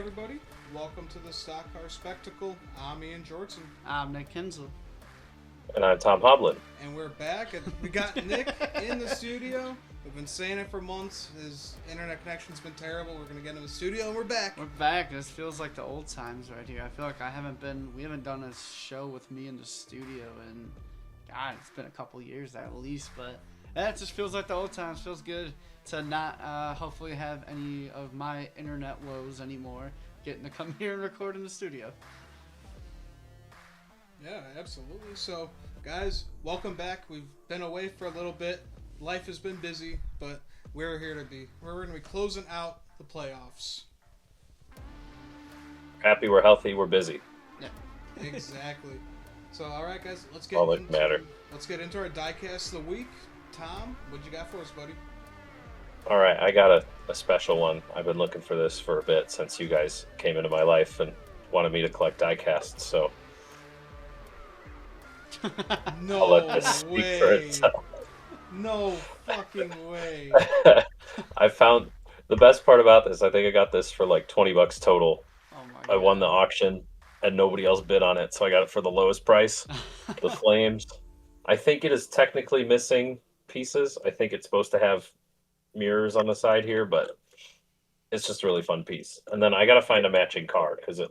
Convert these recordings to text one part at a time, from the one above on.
everybody. Welcome to the Stock Car Spectacle. I'm Ian Jortson. I'm Nick Kinsel. And I'm Tom Hoblin. And we're back. We got Nick in the studio. We've been saying it for months. His internet connection's been terrible. We're going to get him in the studio, and we're back. We're back. This feels like the old times right here. I feel like we haven't done a show with me in the studio in, God, it's been a couple years at least. But it just feels like the old times. Feels good to not hopefully have any of my internet woes anymore. Getting to come here and record in the studio. Yeah, absolutely. So, guys, welcome back. We've been away for a little bit. Life has been busy, but we're here to be. We're going to be closing out the playoffs. Happy we're healthy, we're busy. Yeah. Exactly. So, all right, guys, let's get into our diecast of the week. Tom, what you got for us, buddy? All right, I got a special one. I've been looking for this for a bit since you guys came into my life and wanted me to collect diecasts, so no I'll let this speak for itself. No fucking way. I found the best part about this, I think I got this for like $20 total. Oh my God. I won the auction and nobody else bid on it, so I got it for the lowest price. The Flames. I think it is technically missing pieces. I think it's supposed to have mirrors on the side here, but it's just a really fun piece. And then I got to find a matching car because it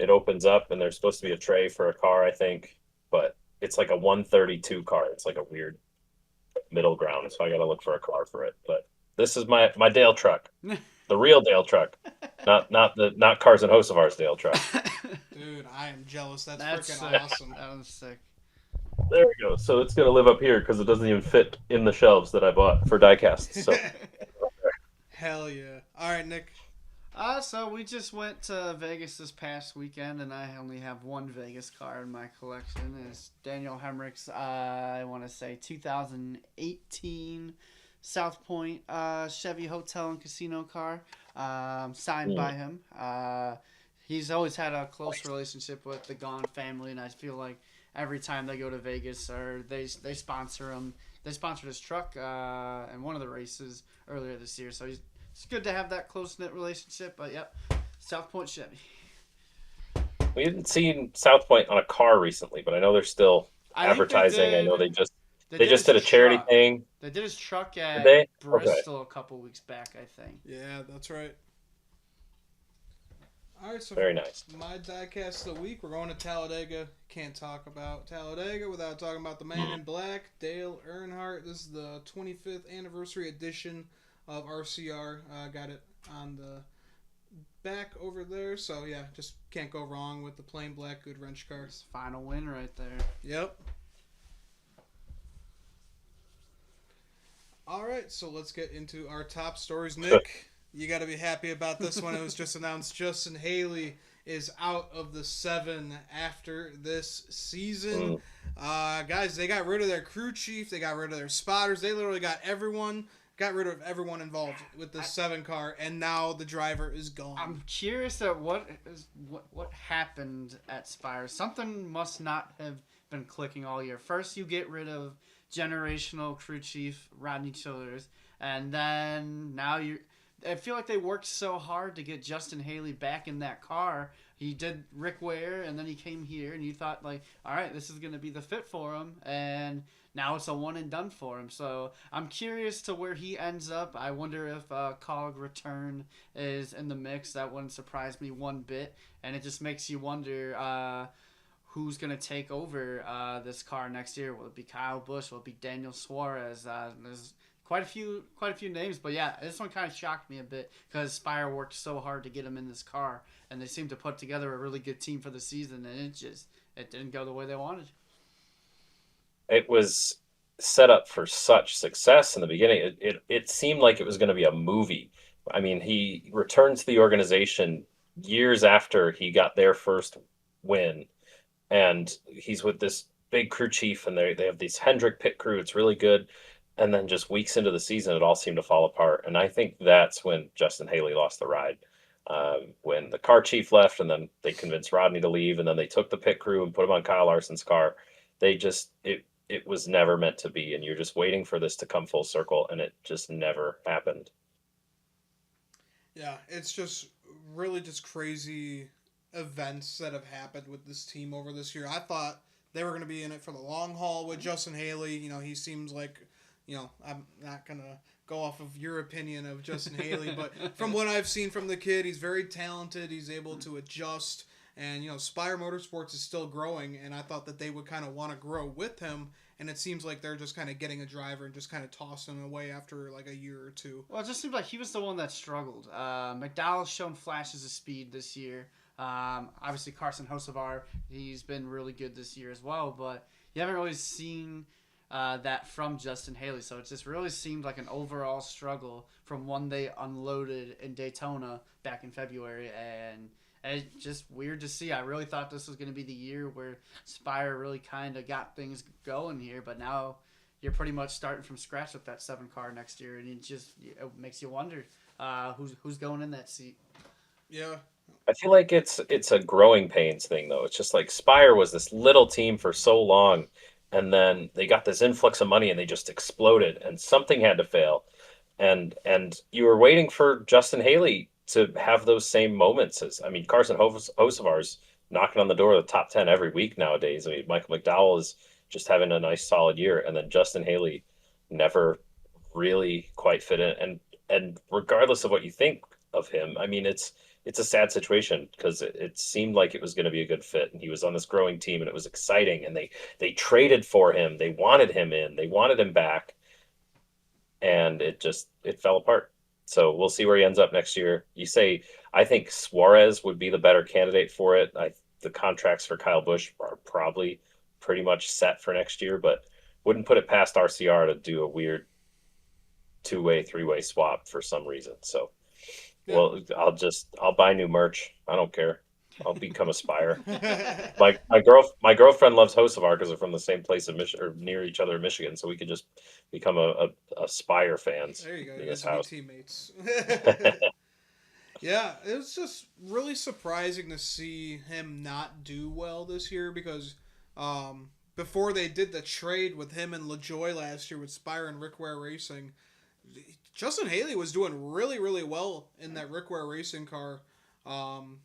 opens up and there's supposed to be a tray for a car, I think, but it's like a 132 car. It's like a weird middle ground, so I got to look for a car for it. But this is my Dale truck, the real Dale truck, not Cars and Hocevar's Dale truck. Dude, I am jealous. That's freaking sick. awesome. That was sick. There we go. So it's gonna live up here because it doesn't even fit in the shelves that I bought for diecasts. So Hell yeah! All right, Nick. So we just went to Vegas this past weekend, and I only have one Vegas car in my collection. It's Daniel Hemrick's, I want to say 2018 South Point Chevy Hotel and Casino car, signed by him. He's always had a close relationship with the Gone family, and I feel like every time they go to Vegas or they sponsor him, they sponsored his truck in one of the races earlier this year. So it's good to have that close-knit relationship. But, yep, South Point Chevy. we haven't seen South Point on a car recently, but I know they're still advertising. I know they just did a charity thing. They did his truck at Bristol a couple weeks back, I think. Yeah, that's right. All right, so very nice. My diecast of the week, we're going to Talladega. Can't talk about Talladega without talking about the man in black, Dale Earnhardt. This is the 25th anniversary edition of RCR. Got it on the back over there. So, yeah, just can't go wrong with the plain black good wrench car. Final win right there. Yep. All right, so let's get into our top stories. Nick, you got to be happy about this one. It was just announced Justin Haley is out of the 7 after this season. Guys, they got rid of their crew chief. They got rid of their spotters. They literally got rid of everyone involved with the 7 car, and now the driver is gone. I'm curious at what happened at Spire. Something must not have been clicking all year. First, you get rid of generational crew chief Rodney Childers, and then now I feel like they worked so hard to get Justin Haley back in that car. He did Rick Ware, and then he came here, and you thought, like, all right, this is going to be the fit for him, and now it's a one and done for him. So I'm curious to where he ends up. I wonder if COG return is in the mix. That wouldn't surprise me one bit, and it just makes you wonder who's going to take over this car next year. Will it be Kyle Busch? Will it be Daniel Suarez? There's quite a few names, but yeah, this one kind of shocked me a bit because Spire worked so hard to get him in this car, and they seemed to put together a really good team for the season, and it didn't go the way they wanted. It was set up for such success in the beginning. It seemed like it was going to be a movie. I mean, he returned to the organization years after he got their first win, and he's with this big crew chief, and they have these Hendrick pit crew. It's really good. And then just weeks into the season, it all seemed to fall apart. And I think that's when Justin Haley lost the ride. When the car chief left, and then they convinced Rodney to leave, and then they took the pit crew and put him on Kyle Larson's car. It was never meant to be, and you're just waiting for this to come full circle, and it just never happened. Yeah, it's just really just crazy events that have happened with this team over this year. I thought they were going to be in it for the long haul with Justin Haley. He seems like, I'm not going to go off of your opinion of Justin Haley, but from what I've seen from the kid, he's very talented. He's able to adjust. And, Spire Motorsports is still growing, and I thought that they would kind of want to grow with him. And it seems like they're just kind of getting a driver and just kind of tossing him away after like a year or two. Well, it just seems like he was the one that struggled. McDowell's shown flashes of speed this year. Obviously, Carson Hocevar, he's been really good this year as well, but you haven't really seen that from Justin Haley. So it just really seemed like an overall struggle from when they unloaded in Daytona back in February, and it's just weird to see. I really thought this was going to be the year where Spire really kind of got things going here, but now you're pretty much starting from scratch with that 7 car next year, and it makes you wonder who's going in that seat. Yeah. I feel like it's a growing pains thing though. It's just like Spire was this little team for so long, and then they got this influx of money and they just exploded, and something had to fail. And you were waiting for Justin Haley to have those same moments as Carson Hocevar's knocking on the door of the top 10 every week nowadays. Michael McDowell is just having a nice solid year, and then Justin Haley never really quite fit in. And regardless of what you think of him, it's a sad situation because it seemed like it was going to be a good fit, and he was on this growing team, and it was exciting, and they traded for him, they wanted him in, they wanted him back, and it fell apart. So we'll see where he ends up next year. You say I think Suarez would be the better candidate for it. The contracts for Kyle Busch are probably pretty much set for next year, but wouldn't put it past RCR to do a weird 2-way, 3-way swap for some reason. So, Yeah. well, I'll buy new merch. I don't care. I'll become a Spire. My girlfriend loves Hocevar because they're from the same place in Michigan, or near each other in Michigan, so we could just become a Spire fans There you go. in You this guys will house. be teammates. Yeah, it was just really surprising to see him not do well this year because before they did the trade with him and LaJoy last year with Spire and Rick Ware Racing, Justin Haley was doing really, really well in that Rick Ware Racing car.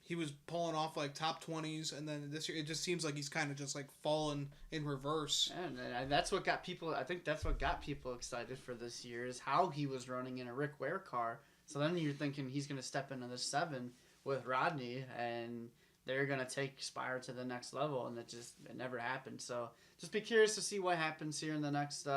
He was pulling off like top 20s, and then this year it just seems like he's kind of just like fallen in reverse. And that's what got people. I think that's what got people excited for this year is how he was running in a Rick Ware car. So then you're thinking he's going to step into the 7 with Rodney, and they're going to take Spire to the next level, and it never happened. So just be curious to see what happens here in the next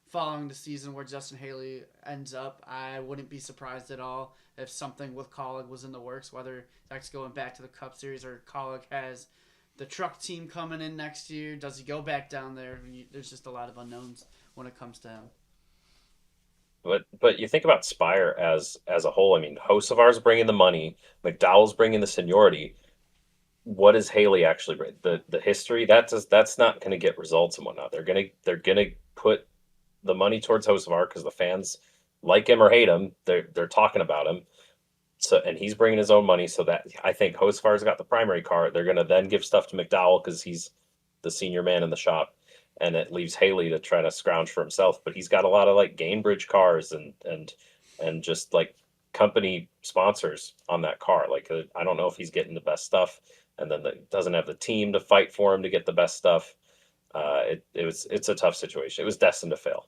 following the season where Justin Haley ends up. I wouldn't be surprised at all if something with Colleague was in the works, whether that's going back to the Cup Series or Colleague has the truck team coming in next year. Does he go back down there? There's just a lot of unknowns when it comes to him. But you think about Spire as a whole. Hocevar's bringing the money, McDowell's bringing the seniority. What does Haley actually bring? The history that's not going to get results and whatnot. They're gonna put the money towards Hocevar because the fans like him or hate him. They're talking about him. So, and he's bringing his own money. So that I think Hocevar's got the primary car. They're gonna then give stuff to McDowell because he's the senior man in the shop, and it leaves Haley to try to scrounge for himself. But he's got a lot of like Gainbridge cars and just like company sponsors on that car. Like I don't know if he's getting the best stuff, and then doesn't have the team to fight for him to get the best stuff. It's a tough situation. It was destined to fail.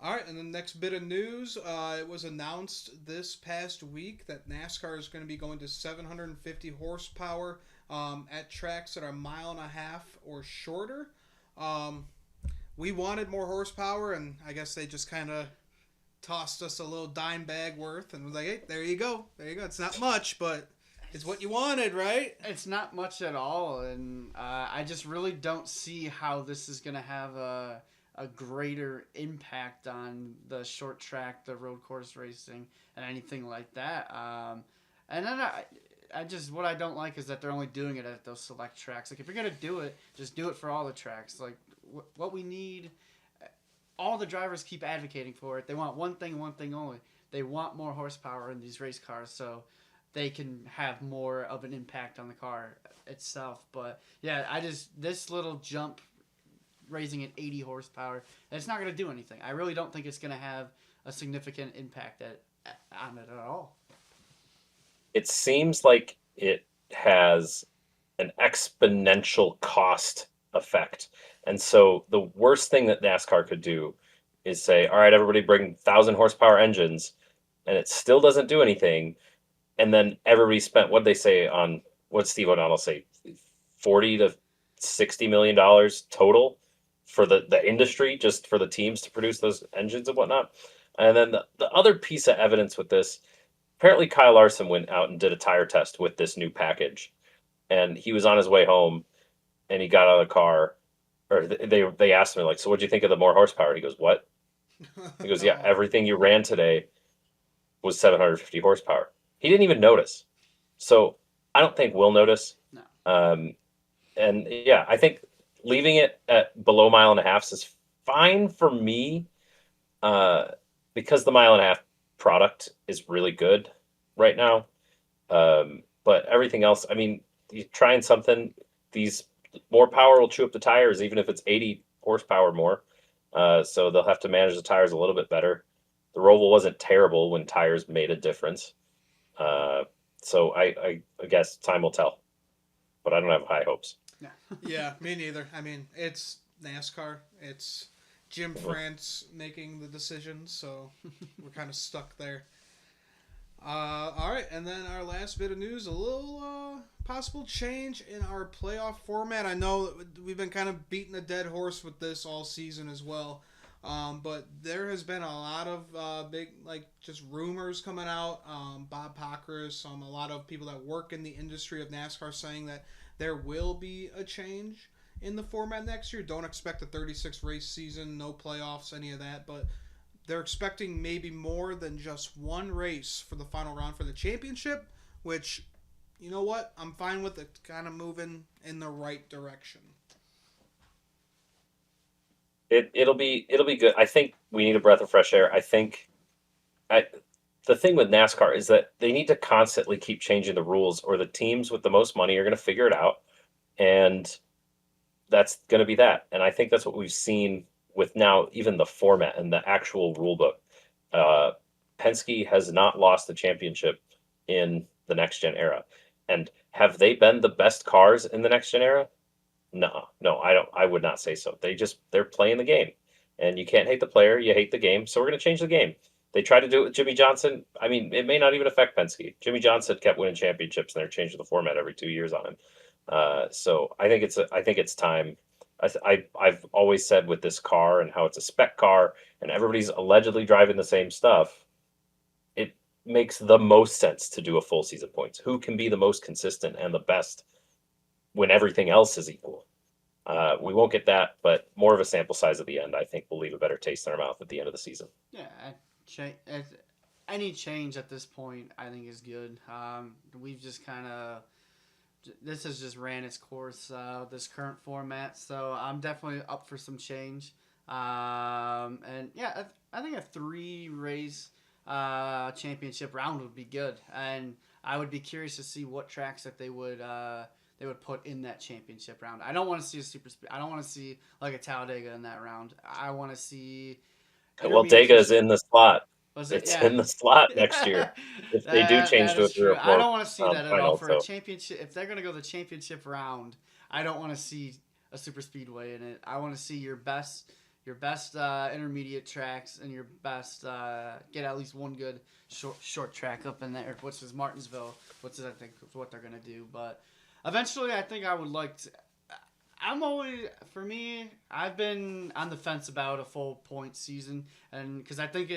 All right, and the next bit of news, it was announced this past week that NASCAR is going to be going to 750 horsepower at tracks that are 1.5 miles or shorter. We wanted more horsepower, and I guess they just kind of tossed us a little dime bag worth and was like, hey, there you go. There you go. It's not much, but it's what you wanted, right? It's not much at all, and I just really don't see how this is going to have a greater impact on the short track, the road course racing, and anything like that. And then I just, what I don't like is that they're only doing it at those select tracks. Like, if you're going to do it, just do it for all the tracks. Like, what we need, all the drivers keep advocating for it. They want one thing only. They want more horsepower in these race cars so they can have more of an impact on the car itself. But, yeah, this little jump raising at 80 horsepower, it's not going to do anything. I really don't think it's going to have a significant impact on it at all. it seems like it has an exponential cost effect. And so the worst thing that NASCAR could do is say, all right, everybody bring 1,000 horsepower engines, and it still doesn't do anything. And then everybody spent, what they say on, what Steve O'Donnell say, 40 to $60 million total for the industry, just for the teams to produce those engines and whatnot. And then the other piece of evidence with this, apparently Kyle Larson went out and did a tire test with this new package, and he was on his way home, and he got out of the car, or they asked him like, so what do you think of the more horsepower? He goes, what? He goes, yeah, everything you ran today was 750 horsepower. He didn't even notice. So I don't think we'll notice. No. And yeah, I think leaving it at below mile and a half is fine for me, uh, because the mile and a half product is really good right now. But everything else, I mean, you trying something, these more power will chew up the tires, even if it's 80 horsepower more. So they'll have to manage the tires a little bit better. The Roval wasn't terrible when tires made a difference. So I guess time will tell, but I don't have high hopes. Yeah. Yeah, me neither. I mean, it's NASCAR. It's Jim France making the decisions, so we're kind of stuck there. All right, and then our last bit of news, a little possible change in our playoff format. I know that we've been kind of beating a dead horse with this all season as well, but there has been a lot of big, like, just rumors coming out. Bob Pockrass, a lot of people that work in the industry of NASCAR saying that there will be a change in the format next year. Don't expect a 36 race season, no playoffs, any of that, but they're expecting maybe more than just one race for the final round for the championship, which, you know what? I'm fine with it, kind of moving in the right direction. It'll be good. I think we need a breath of fresh air. I the thing with NASCAR is that they need to constantly keep changing the rules, or the teams with the most money are going to figure it out, and that's going to be that. And I think that's what we've seen with now even the format and the actual rule book. Uh, Penske has not lost the championship in the next gen era, and have they been the best cars in the next gen era? No, no, I don't. I would not say so. They're playing the game, and you can't hate the player. You hate the game. So we're going to change the game. They tried to do it with Jimmy Johnson. I mean, it may not even affect Penske. Jimmy Johnson kept winning championships, and they're changing the format every 2 years on him. So I think it's time. I've always said with this car and how it's a spec car, and everybody's allegedly driving the same stuff. It makes the most sense to do a full season points. Who can be the most consistent and the best when everything else is equal? We won't get that, but more of a sample size at the end, I think, will leave a better taste in our mouth at the end of the season. Yeah, any change at this point, I think, is good. We've just kind of, this has just ran its course, this current format, so I'm definitely up for some change. And yeah, I think a 3-race championship round would be good, and I would be curious to see what tracks that they would put in that championship round. I don't want to see a super speed. I don't want to see like a Talladega in that round. I want to see. Well, Dega is in the slot. Was it? It's Yeah. in the slot next year if they do change that to a is 3 or true. 4 I don't want to see that at all final. for So a championship. If they're gonna go the championship round, I don't want to see a super speedway in it. I want to see your best intermediate tracks and your best get at least one good short track up in there, which is Martinsville, which is I think what they're gonna do. But eventually, I think I would like to. For me, I've been on the fence about a full point season, and because I think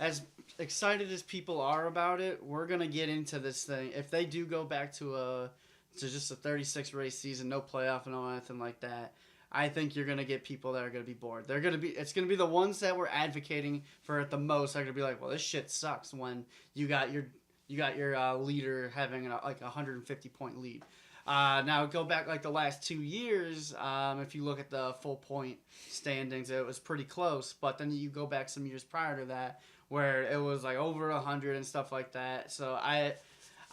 as excited as people are about it, we're gonna get into this thing. If they do go back to just a 36 race season, no playoff and no anything like that, I think you're gonna get people that are gonna be bored. It's gonna be the ones that were advocating for it the most are gonna be like, well, this shit sucks when you got your leader having like a 150 point lead. Now go back like the last 2 years. If you look at the full point standings, it was pretty close. But then you go back some years prior to that, where it was like over 100 and stuff like that. So I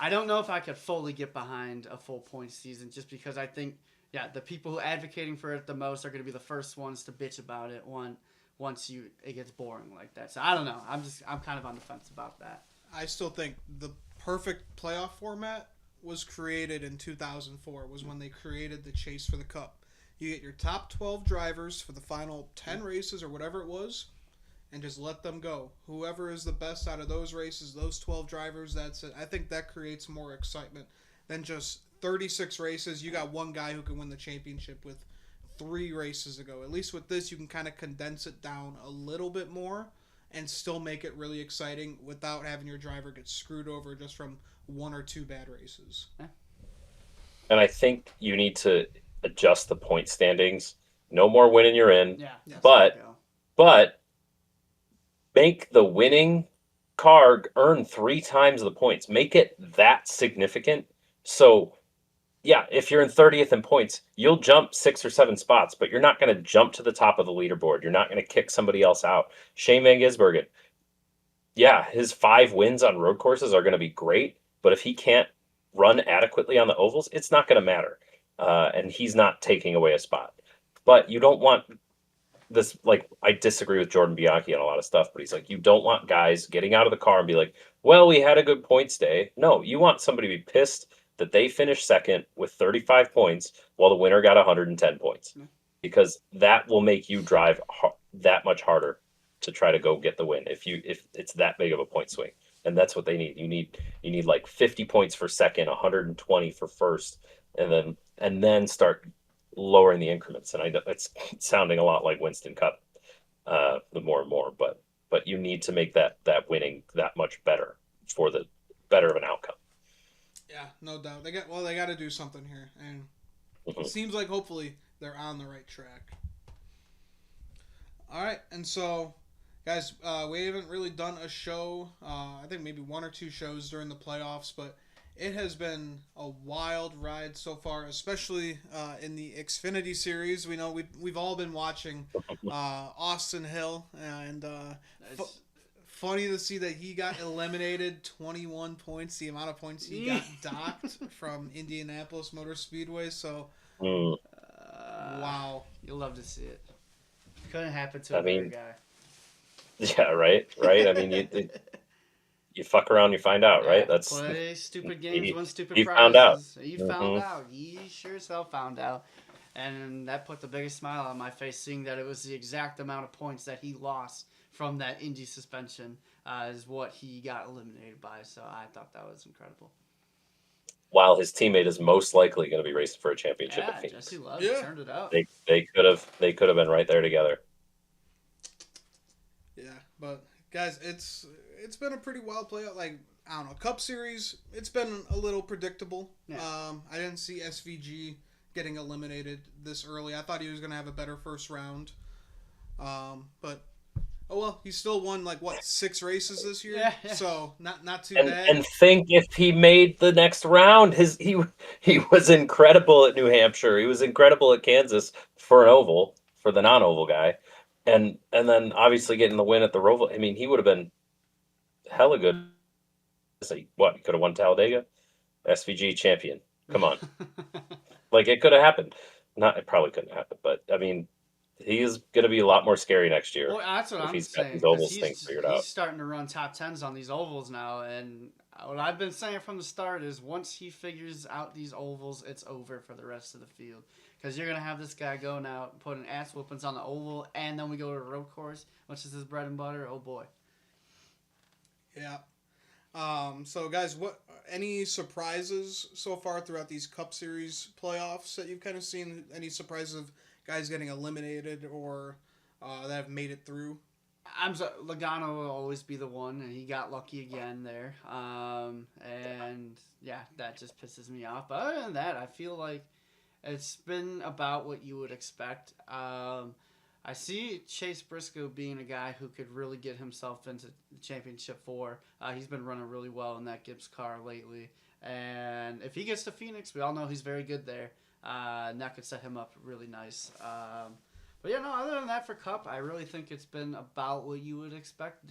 don't know if I could fully get behind a full point season, just because I think the people who are advocating for it the most are going to be the first ones to bitch about it once it gets boring like that. So I don't know. I'm kind of on the fence about that. I still think the perfect playoff format was created in 2004. Was when they created the chase for the cup. You get your top 12 drivers for the final 10 races or whatever it was, and just let them go. Whoever is the best out of those races, those 12 drivers, that's it. I think that creates more excitement than just 36 races. You got one guy who can win the championship with 3 races to go. At least with this, you can kind of condense it down a little bit more and still make it really exciting without having your driver get screwed over just from 1 or 2 bad races. And I think you need to adjust the point standings. No more winning, you're in. Yeah. But make the winning car earn 3 times the points. Make it that significant. So, yeah, if you're in 30th in points, you'll jump 6 or 7 spots, but you're not going to jump to the top of the leaderboard. You're not going to kick somebody else out. Shane Van Gisbergen, yeah, his 5 wins on road courses are going to be great, but if he can't run adequately on the ovals, it's not going to matter. And he's not taking away a spot. But you don't want this, like, I disagree with Jordan Bianchi on a lot of stuff, but he's like, you don't want guys getting out of the car and be like, well, we had a good points day. No, you want somebody to be pissed that they finished second with 35 points while the winner got 110 points. Because that will make you drive that much harder to try to go get the win if it's that big of a point swing. And that's what they need. You need like 50 points for second, 120 for first, and then start lowering the increments. And I know it's sounding a lot like Winston Cup, the more and more, but you need to make that winning that much better for the better of an outcome. Yeah, no doubt. They got to do something here, and it seems like hopefully they're on the right track. All right, and so, guys, we haven't really done a show. I think maybe 1 or 2 shows during the playoffs, but it has been a wild ride so far, especially in the Xfinity series. We know we've all been watching Austin Hill, and funny to see that he got eliminated 21 points, the amount of points he got docked from Indianapolis Motor Speedway. So, wow. You'll love to see it. Couldn't happen to a better guy. Yeah, right. I mean, you fuck around, you find out, right? That's play stupid games, win stupid he prizes. Found out. He found out. He sure as hell found out. And that put the biggest smile on my face, seeing that it was the exact amount of points that he lost from that Indy suspension is what he got eliminated by. So I thought that was incredible. While his teammate is most likely going to be racing for a championship at Phoenix. Jesse Love turned it out. They could have been right there together. Yeah, but guys, it's been a pretty wild playout. Like, I don't know, Cup Series, it's been a little predictable. Yeah. I didn't see SVG getting eliminated this early. I thought he was going to have a better first round. But oh well, he still won 6 races this year. Yeah. So not too bad. And think if he made the next round, he was incredible at New Hampshire. He was incredible at Kansas for an oval, for the non-oval guy. And then obviously getting the win at the Roval. I mean, he would have been hella good. What, he could have won Talladega? SVG champion. Come on. It could have happened. It probably couldn't happen, but I mean, he is going to be a lot more scary next year. Well, that's what I'm saying. Got these ovals things figured out. He's starting to run top 10s on these ovals now, and what I've been saying from the start is once he figures out these ovals, it's over for the rest of the field. Because you're going to have this guy going out, putting ass whoopings on the oval, and then we go to a road course, which is his bread and butter. Oh, boy. Yeah. So, guys, any surprises so far throughout these Cup Series playoffs that you've kind of seen? Any surprises of guys getting eliminated or that have made it through? Logano will always be the one, and he got lucky again there. And, yeah, that just pisses me off. But other than that, I feel like it's been about what you would expect. I see Chase Briscoe being a guy who could really get himself into the championship 4. He's been running really well in that Gibbs car lately. And if he gets to Phoenix, we all know he's very good there. And that could set him up really nice. But yeah, no, other than that for Cup, I really think it's been about what you would expect.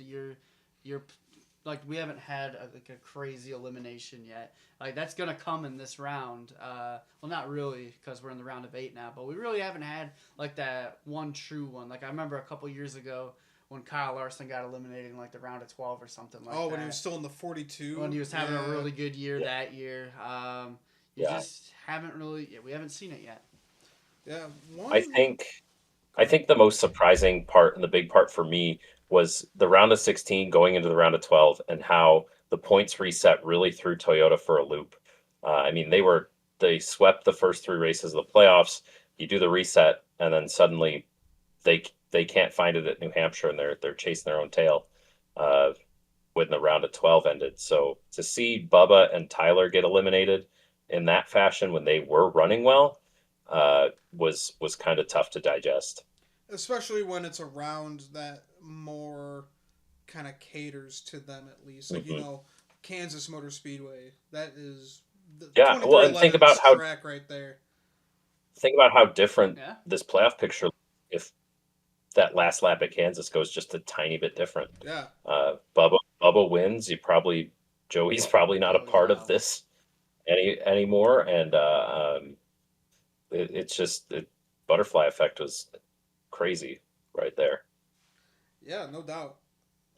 We haven't had a crazy elimination yet. That's going to come in this round. Well, not really, because we're in the round of 8 now, but we really haven't had, that one true one. I remember a couple years ago when Kyle Larson got eliminated in like the round of 12 or something like that. Oh, when he was still in the 42. When he was having a really good year Yeah. that year. Just haven't really, we haven't seen it yet. Yeah, I think the most surprising part and the big part for me was the round of 16 going into the round of 12 and how the points reset really threw Toyota for a loop. I mean, they swept the first three races of the playoffs. You do the reset, and then suddenly they can't find it at New Hampshire, and they're chasing their own tail uh, when the round of 12 ended. So to see Bubba and Tyler get eliminated in that fashion when they were running well was kind of tough to digest. especially when it's a round that more kind of caters to them at least. Like Kansas Motor Speedway. That is the Yeah, well, and 2311 track right there. think about how different this playoff picture if that last lap at Kansas goes just a tiny bit different. Yeah. Bubba wins. Joey's probably not a part of this anymore, and it's just the butterfly effect was crazy right there. Yeah, no doubt.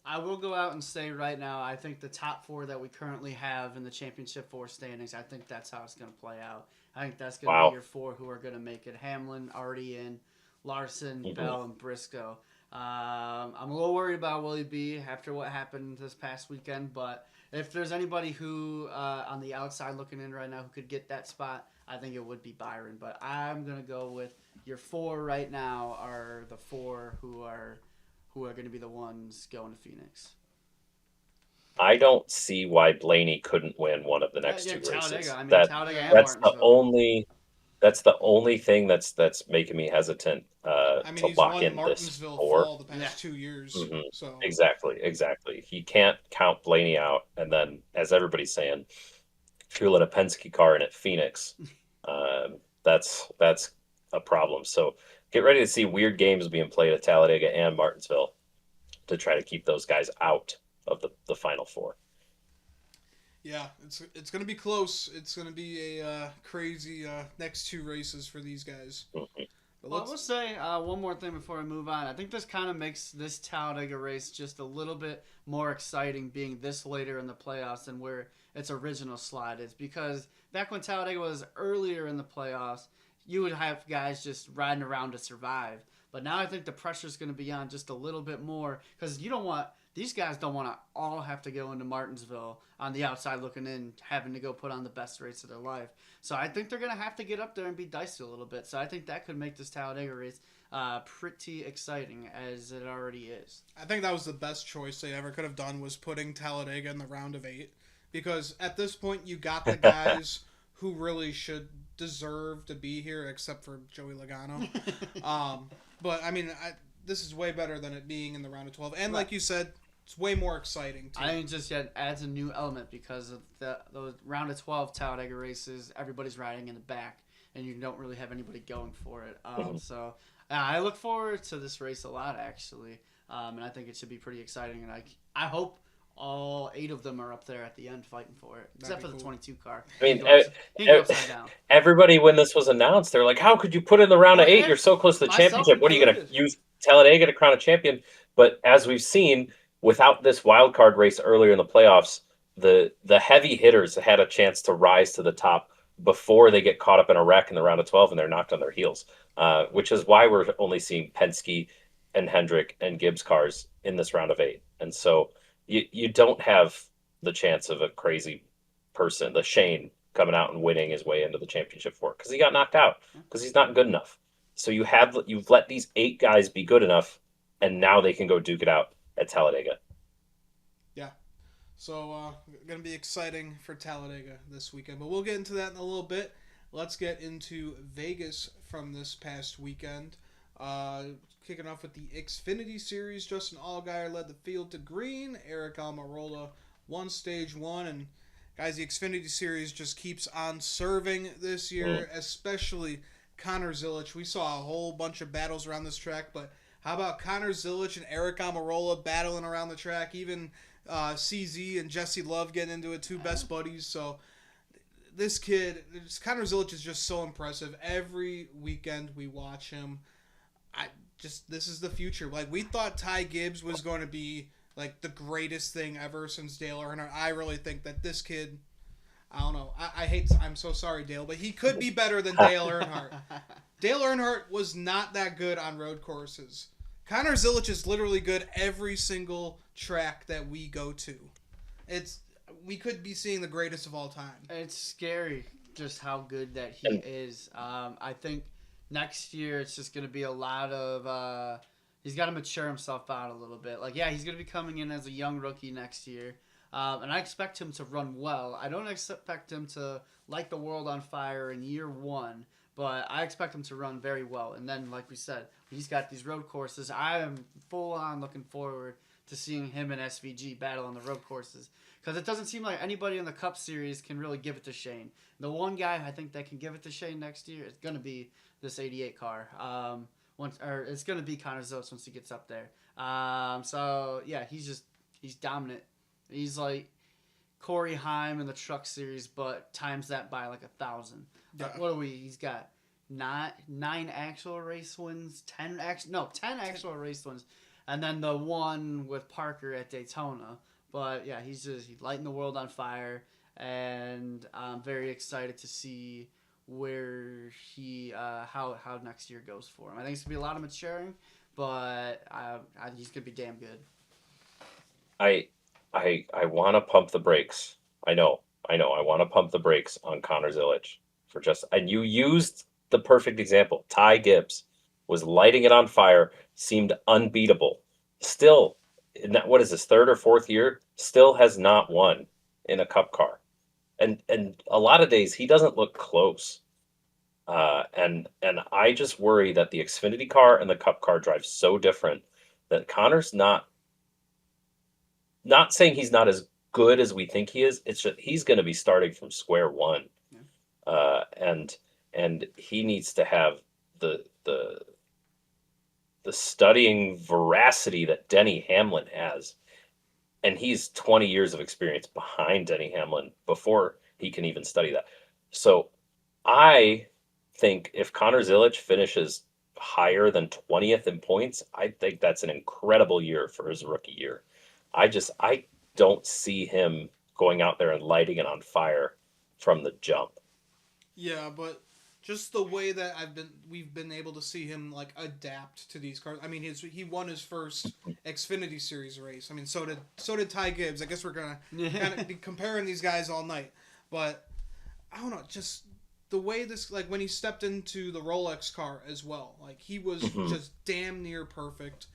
I will go out and say right now, I think the top four that we currently have in the championship four standings, I think that's how it's going to play out. I think that's going to be your four who are going to make it. Hamlin already in, Larson, Bell, and Briscoe. I'm a little worried about Willie B after what happened this past weekend, but if there's anybody who on the outside looking in right now who could get that spot, I think it would be Byron. But I'm going to go with your four right now are the four who are going to be the ones going to Phoenix. I don't see why Blaney couldn't win one of the next two races. I mean, Talladega and That's the only thing that's making me hesitant to he's lock won in this four. Fall the past 2 years. Mm-hmm. So Exactly. He can't count Blaney out, and then as everybody's saying, fuel in a Penske car and at Phoenix, that's a problem. So get ready to see weird games being played at Talladega and Martinsville to try to keep those guys out of the final four. Yeah, it's going to be close. It's going to be a crazy next two races for these guys. Mm-hmm. Well, I will say one more thing before we move on. I think this kind of makes this Talladega race just a little bit more exciting being this later in the playoffs than where its original slot is. Because back when Talladega was earlier in the playoffs, you would have guys just riding around to survive. But now I think the pressure's going to be on just a little bit more because these guys don't want to all have to go into Martinsville on the outside looking in, having to go put on the best race of their life. So I think they're going to have to get up there and be dicey a little bit. So I think that could make this Talladega race pretty exciting as it already is. I think that was the best choice they ever could have done was putting Talladega in the round of 8 because at this point you got the guys who really should deserve to be here except for Joey Logano. But I mean, this is way better than it being in the round of 12. And like you said, it's way more exciting, too. I think it just adds a new element because of those round of 12 Talladega races, everybody's riding in the back, and you don't really have anybody going for it. So I look forward to this race a lot, actually, and I think it should be pretty exciting. And I hope all 8 of them are up there at the end fighting for it, except for the 22 car. I mean, he goes upside down. Everybody, when this was announced, they're like, how could you put in the round of 8? You're so close to the championship. What are you going to use Talladega to crown a champion? But as we've seen, without this wild card race earlier in the playoffs, the heavy hitters had a chance to rise to the top before they get caught up in a wreck in the round of 12 and they're knocked on their heels, which is why we're only seeing Penske and Hendrick and Gibbs cars in this round of 8. And so you don't have the chance of a crazy person, the Shane, coming out and winning his way into the championship four because he got knocked out because he's not good enough. So you've let these 8 guys be good enough, and now they can go duke it out at Talladega. Yeah. So going to be exciting for Talladega this weekend. But we'll get into that in a little bit. Let's get into Vegas from this past weekend. Kicking off with the Xfinity Series, Justin Allgaier led the field to green. Eric Almirola won Stage 1. And, guys, the Xfinity Series just keeps on serving this year, especially Connor Zilisch. We saw a whole bunch of battles around this track, but how about Connor Zilisch and Eric Almirola battling around the track? Even CZ and Jesse Love getting into it, 2 best buddies. So this kid, Connor Zilisch is just so impressive. Every weekend we watch him. just this is the future. Like we thought Ty Gibbs was going to be like the greatest thing ever since Dale Earnhardt. I really think that this kid, I don't know. I hate. I'm so sorry, Dale, but he could be better than Dale Earnhardt. Dale Earnhardt was not that good on road courses. Connor Zilic is literally good every single track that we go to. It's we could be seeing the greatest of all time. It's scary just how good that he is. I think next year it's just going to be a lot of. He's got to mature himself out a little bit. Like, yeah, he's going to be coming in as a young rookie next year. And I expect him to run well. I don't expect him to light the world on fire in year one, but I expect him to run very well. And then, like we said, he's got these road courses. I am full on looking forward to seeing him and SVG battle on the road courses. Because it doesn't seem like anybody in the Cup Series can really give it to Shane. The one guy I think that can give it to Shane next year is going to be this 88 car. It's going to be Connor Zilic once he gets up there. So, yeah, he's dominant. He's like Corey Heim in the Truck Series, but times that by like 1,000. Yeah. What are we? He's got nine actual race wins, 10 actual race wins, and then the one with Parker at Daytona. But yeah, he's lighting the world on fire, and I'm very excited to see where he how next year goes for him. I think it's gonna be a lot of maturing, but he's gonna be damn good. I want to pump the brakes. I know. I want to pump the brakes on Connor Zilic and you used the perfect example. Ty Gibbs was lighting it on fire, seemed unbeatable. Still, what is his third or fourth year? Still has not won in a Cup car, and a lot of days he doesn't look close. And I just worry that the Xfinity car and the Cup car drive so different that Connor's not saying he's not as good as we think he is. It's just he's going to be starting from square one, and he needs to have the studying veracity that Denny Hamlin has, and he's 20 years of experience behind Denny Hamlin before he can even study that. So I think if Connor Zilic finishes higher than 20th in points, I think that's an incredible year for his rookie year. I don't see him going out there and lighting it on fire from the jump. Yeah, but just the way that we've been able to see him like adapt to these cars. I mean, he won his first Xfinity Series race. I mean, so did Ty Gibbs. I guess we're gonna kind of be comparing these guys all night, but I don't know, just the way this, like when he stepped into the Rolex car as well, like he was just damn near perfect.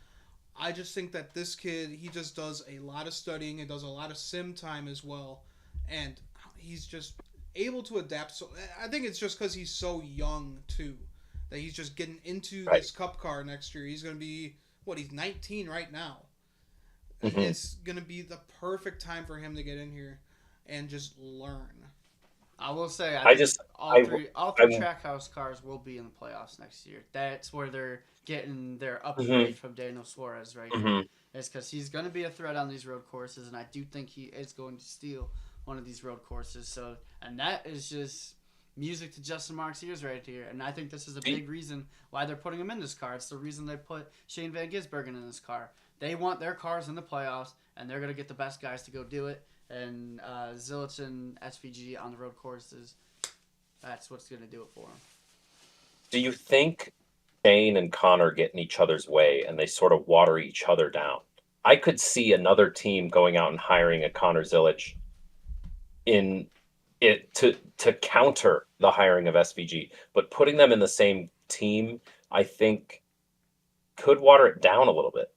I just think that this kid, he just does a lot of studying and does a lot of sim time as well, and he's just able to adapt. So I think it's just because he's so young too, that he's just getting into this Cup car next year. He's going to be he's 19 right now. It's going to be the perfect time for him to get in here and just learn. I will say, all three Trackhouse cars will be in the playoffs next year. That's where they're getting their upgrade from Daniel Suarez right now. It's because he's going to be a threat on these road courses, and I do think he is going to steal one of these road courses. So, and that is just music to Justin Marks' ears right here. And I think this is a big reason why they're putting him in this car. It's the reason they put Shane Van Gisbergen in this car. They want their cars in the playoffs, and they're going to get the best guys to go do it. And Zilic and SVG on the road courses, that's what's going to do it for them. Do you think Shane and Connor get in each other's way and they sort of water each other down? I could see another team going out and hiring a Connor Zilic in it to counter the hiring of SVG, but putting them in the same team, I think, could water it down a little bit.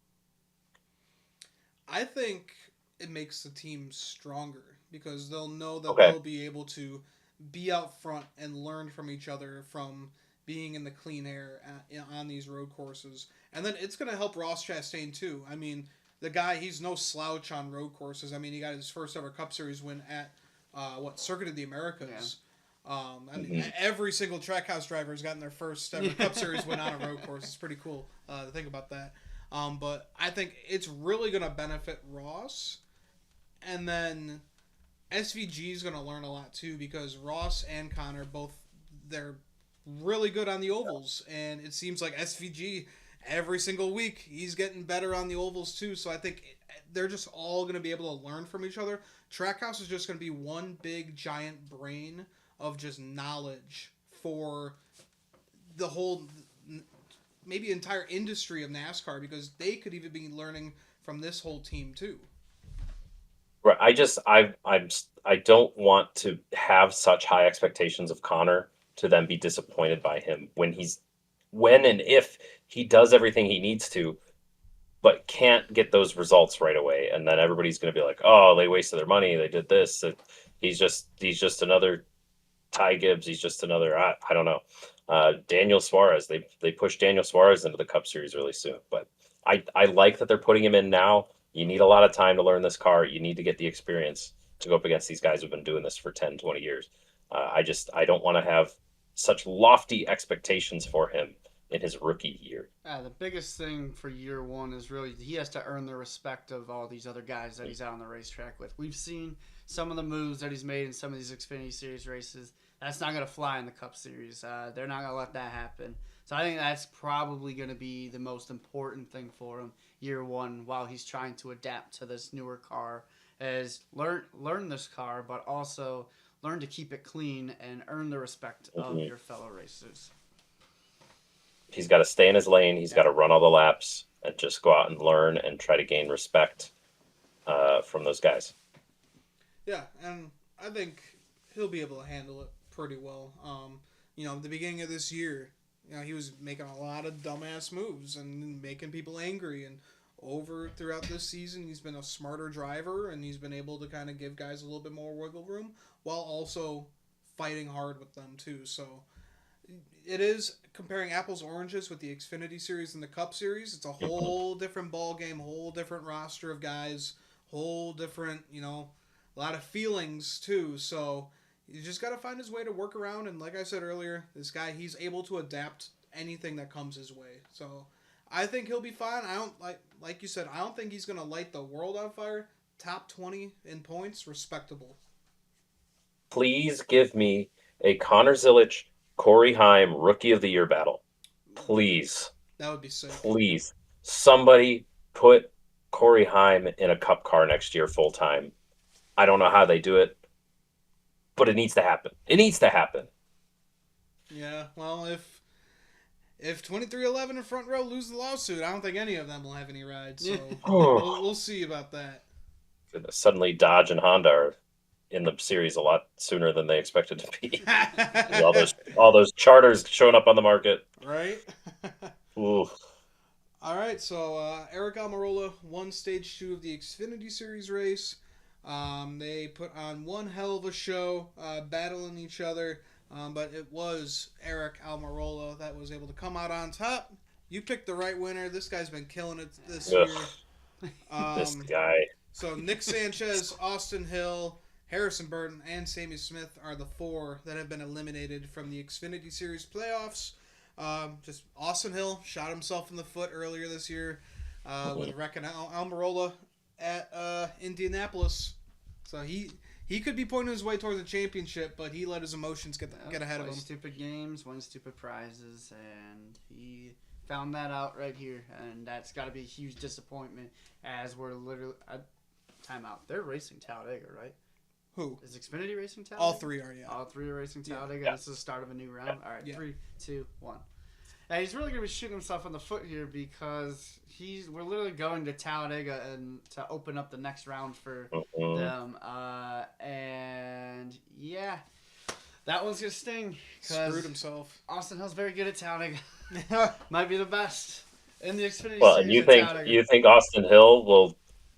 I think it makes the team stronger because they'll know that they'll be able to be out front and learn from each other from being in the clean air on these road courses. And then it's going to help Ross Chastain too. I mean, the guy, he's no slouch on road courses. I mean, he got his first ever Cup Series win at Circuit of the Americas. Yeah. I mean, every single Trackhouse driver has gotten their first ever Cup Series win on a road course. It's pretty cool to think about that. But I think it's really going to benefit Ross. And then SVG is going to learn a lot too because Ross and Connor they're really good on the ovals. And it seems like SVG every single week he's getting better on the ovals too. So I think they're just all going to be able to learn from each other. Trackhouse is just going to be one big giant brain of just knowledge for the whole, maybe entire industry of NASCAR, because they could even be learning from this whole team too. Right. I don't want to have such high expectations of Connor to then be disappointed by him when and if he does everything he needs to, but can't get those results right away, and then everybody's going to be like, "Oh, they wasted their money. They did this. He's just another Ty Gibbs. He's just another I don't know." Daniel Suarez. They pushed Daniel Suarez into the Cup Series really soon, but I like that they're putting him in now. You need a lot of time to learn this car. You need to get the experience to go up against these guys who've been doing this for 10, 20 years. I don't want to have such lofty expectations for him in his rookie year. The biggest thing for year one is really he has to earn the respect of all these other guys that he's out on the racetrack with. We've seen some of the moves that he's made in some of these Xfinity Series races. That's not going to fly in the Cup Series. They're not going to let that happen. So I think that's probably going to be the most important thing for him year one while he's trying to adapt to this newer car, is learn this car, but also learn to keep it clean and earn the respect of your fellow racers. He's got to stay in his lane. He's got to run all the laps and just go out and learn and try to gain respect from those guys. Yeah, and I think he'll be able to handle it pretty well. At the beginning of this year, he was making a lot of dumbass moves and making people angry. And throughout this season, he's been a smarter driver, and he's been able to kind of give guys a little bit more wiggle room while also fighting hard with them too. So it is comparing apples to oranges with the Xfinity Series and the Cup Series. It's a whole different ball game, whole different roster of guys, whole different, a lot of feelings too. So you just got to find his way to work around. And like I said earlier, this guy, he's able to adapt anything that comes his way. So I think he'll be fine. I don't like you said, I don't think he's going to light the world on fire. Top 20 in points, respectable. Please give me a Connor Zilic, Corey Heim Rookie of the Year battle. Please. That would be sick. Please. Somebody put Corey Heim in a Cup car next year full time. I don't know how they do it, but it needs to happen. It needs to happen. Yeah, well, if 2311 and Front Row lose the lawsuit, I don't think any of them will have any rides. So we'll see about that. Suddenly, Dodge and Honda are in the series a lot sooner than they expected to be. all those charters showing up on the market. Right? Ooh. All right, so Eric Almirola won Stage 2 of the Xfinity Series race. They put on one hell of a show, battling each other, but it was Eric Almirola that was able to come out on top. You picked the right winner. This guy's been killing it this year. This guy. So Nick Sanchez, Austin Hill, Harrison Burton, and Sammy Smith are the four that have been eliminated from the Xfinity Series playoffs. Just Austin Hill shot himself in the foot earlier this year with wrecking Almirola at Indianapolis. So he could be pointing his way towards the championship, but he let his emotions get ahead of him. Stupid games, win stupid prizes, and he found that out right here, and that's got to be a huge disappointment as we're literally timeout. They're racing Talladega, right? Who? Is Xfinity racing Talladega? All three are, yeah. All three are racing Talladega. Yeah. This is the start of a new round. All right, Yeah. 3, 2, 1. And he's really going to be shooting himself in the foot here because we're literally going to Talladega and to open up the next round for them. And yeah, that one's going to sting. Screwed himself. Austin Hill's very good at Talladega. Might be the best in the Xfinity Well, Series. and you think Austin Hill will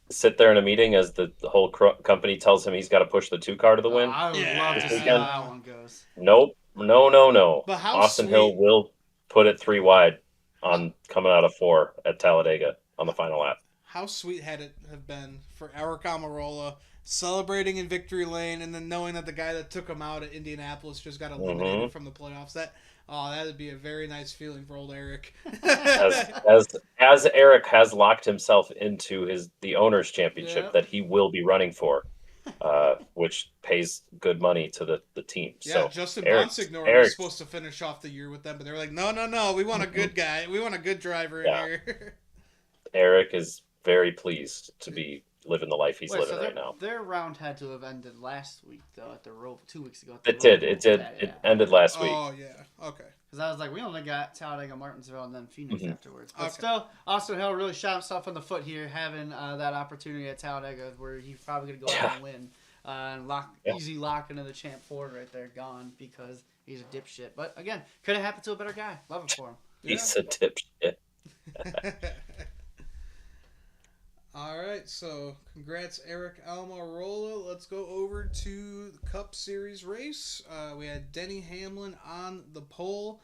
sit there in a meeting as the whole company tells him he's got to push the 2 car to the win? I would love to see weekend. how that one goes. Nope. No. But how Austin sweet. Hill will put it 3 wide on coming out of 4 at Talladega on the final lap. How sweet had it have been for Eric Almirola celebrating in victory lane and then knowing that the guy that took him out at Indianapolis just got eliminated from the playoffs. That would be a very nice feeling for old Eric. as Eric has locked himself into the owner's championship that he will be running for. which pays good money to the team. Yeah, So Justin Eric's Bonsignor was Eric's supposed to finish off the year with them, but they were like, no, no, no, we want a good guy. We want a good driver in yeah, here. Eric is very pleased to be living the life he's Wait, living so right now. their round had to have ended last week though at the rope 2 weeks ago at the It rope. did. It did. Yeah, It yeah, ended okay. last week. Oh yeah, okay, Because I was like, we only got Talladega, Martinsville, and then Phoenix Hmm. afterwards. But okay. still, Austin Hill really shot himself in the foot here, having that opportunity at Talladega, where he's probably gonna go out Yeah. and win, and Yeah. easy lock into the champ Ford right there, gone because he's a dipshit. But again, could have happened to a better guy. Love it for him. Yeah. He's a dipshit. All right, so congrats, Eric Almirola. Let's go over to the Cup Series race. We had Denny Hamlin on the pole,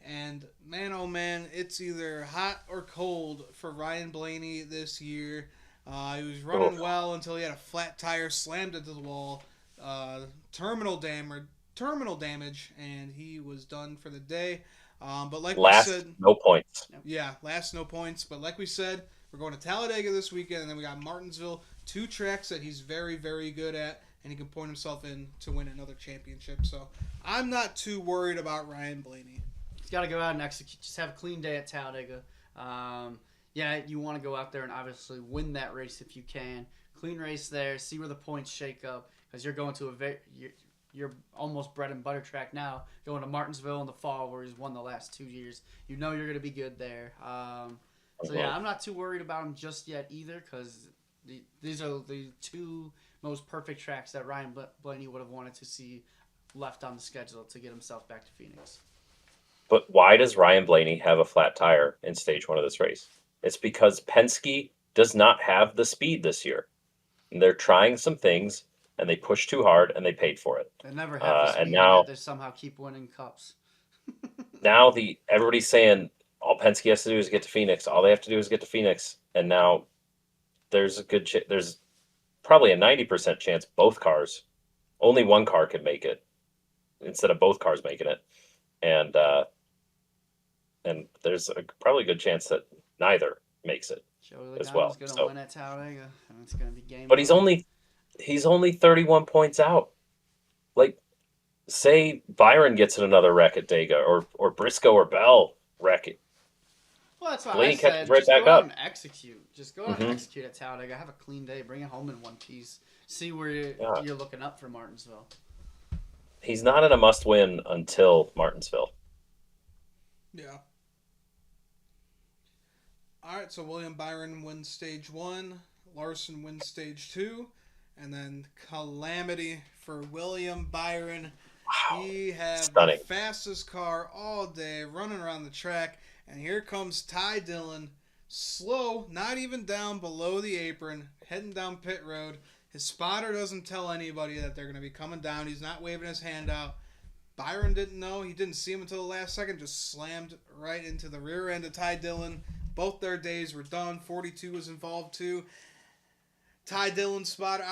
and man, oh man, it's either hot or cold for Ryan Blaney this year. He was Oh, running well until he had a flat tire slammed into the wall, terminal damage, and he was done for the day. But like we last said, no points. yeah, last no points. But like we said, we're going to Talladega this weekend, and then we got Martinsville, two tracks that he's very, very good at, and he can point himself in to win another championship. So I'm not too worried about Ryan Blaney. He's got to go out and execute. Just have a clean day at Talladega. Yeah, you want to go out there and obviously win that race if you can. Clean race there. See where the points shake up because you're going to you're almost bread and butter track now. Going to Martinsville in the fall where he's won the last 2 years. You know you're going to be good there. So yeah, I'm not too worried about him just yet either because these are the two most perfect tracks that Ryan Blaney would have wanted to see left on the schedule to get himself back to Phoenix. But why does Ryan Blaney have a flat tire in stage one of this race? It's because Penske does not have the speed this year. And they're trying some things, and they pushed too hard, and they paid for it. They never have the And speed, now, yet they somehow keep winning cups. everybody's saying all Penske has to do is get to Phoenix. All they have to do is get to Phoenix, and now there's a there's probably a 90% chance both cars, only one car could make it instead of both cars making it, and there's probably a good chance that neither makes it Joey as Logano's well. going to So, win at Talladega, and it's going to be game but on. he's only 31 points out. Like, say Byron gets in another wreck at Dega, or Briscoe or Bell wreck it. Well, that's why I Blaney said catches right just back go out up. and execute. Just go out and Hmm. execute at Talladega. Have a clean day. Bring it home in one piece. See where Yeah, you're looking up for Martinsville. he's not in a must-win until Martinsville. Yeah. All right, so William Byron wins stage one, Larson wins stage two, and then calamity for William Byron. Wow, He had the stunning. fastest car all day running around the track, and here comes Ty Dillon, slow, not even down below the apron, heading down pit road. His spotter doesn't tell anybody that they're going to be coming down. He's not waving his hand out. Byron didn't know. He didn't see him until the last second. Just slammed right into the rear end of Ty Dillon. Both their days were done. 42 was involved too. Ty Dillon's spotter.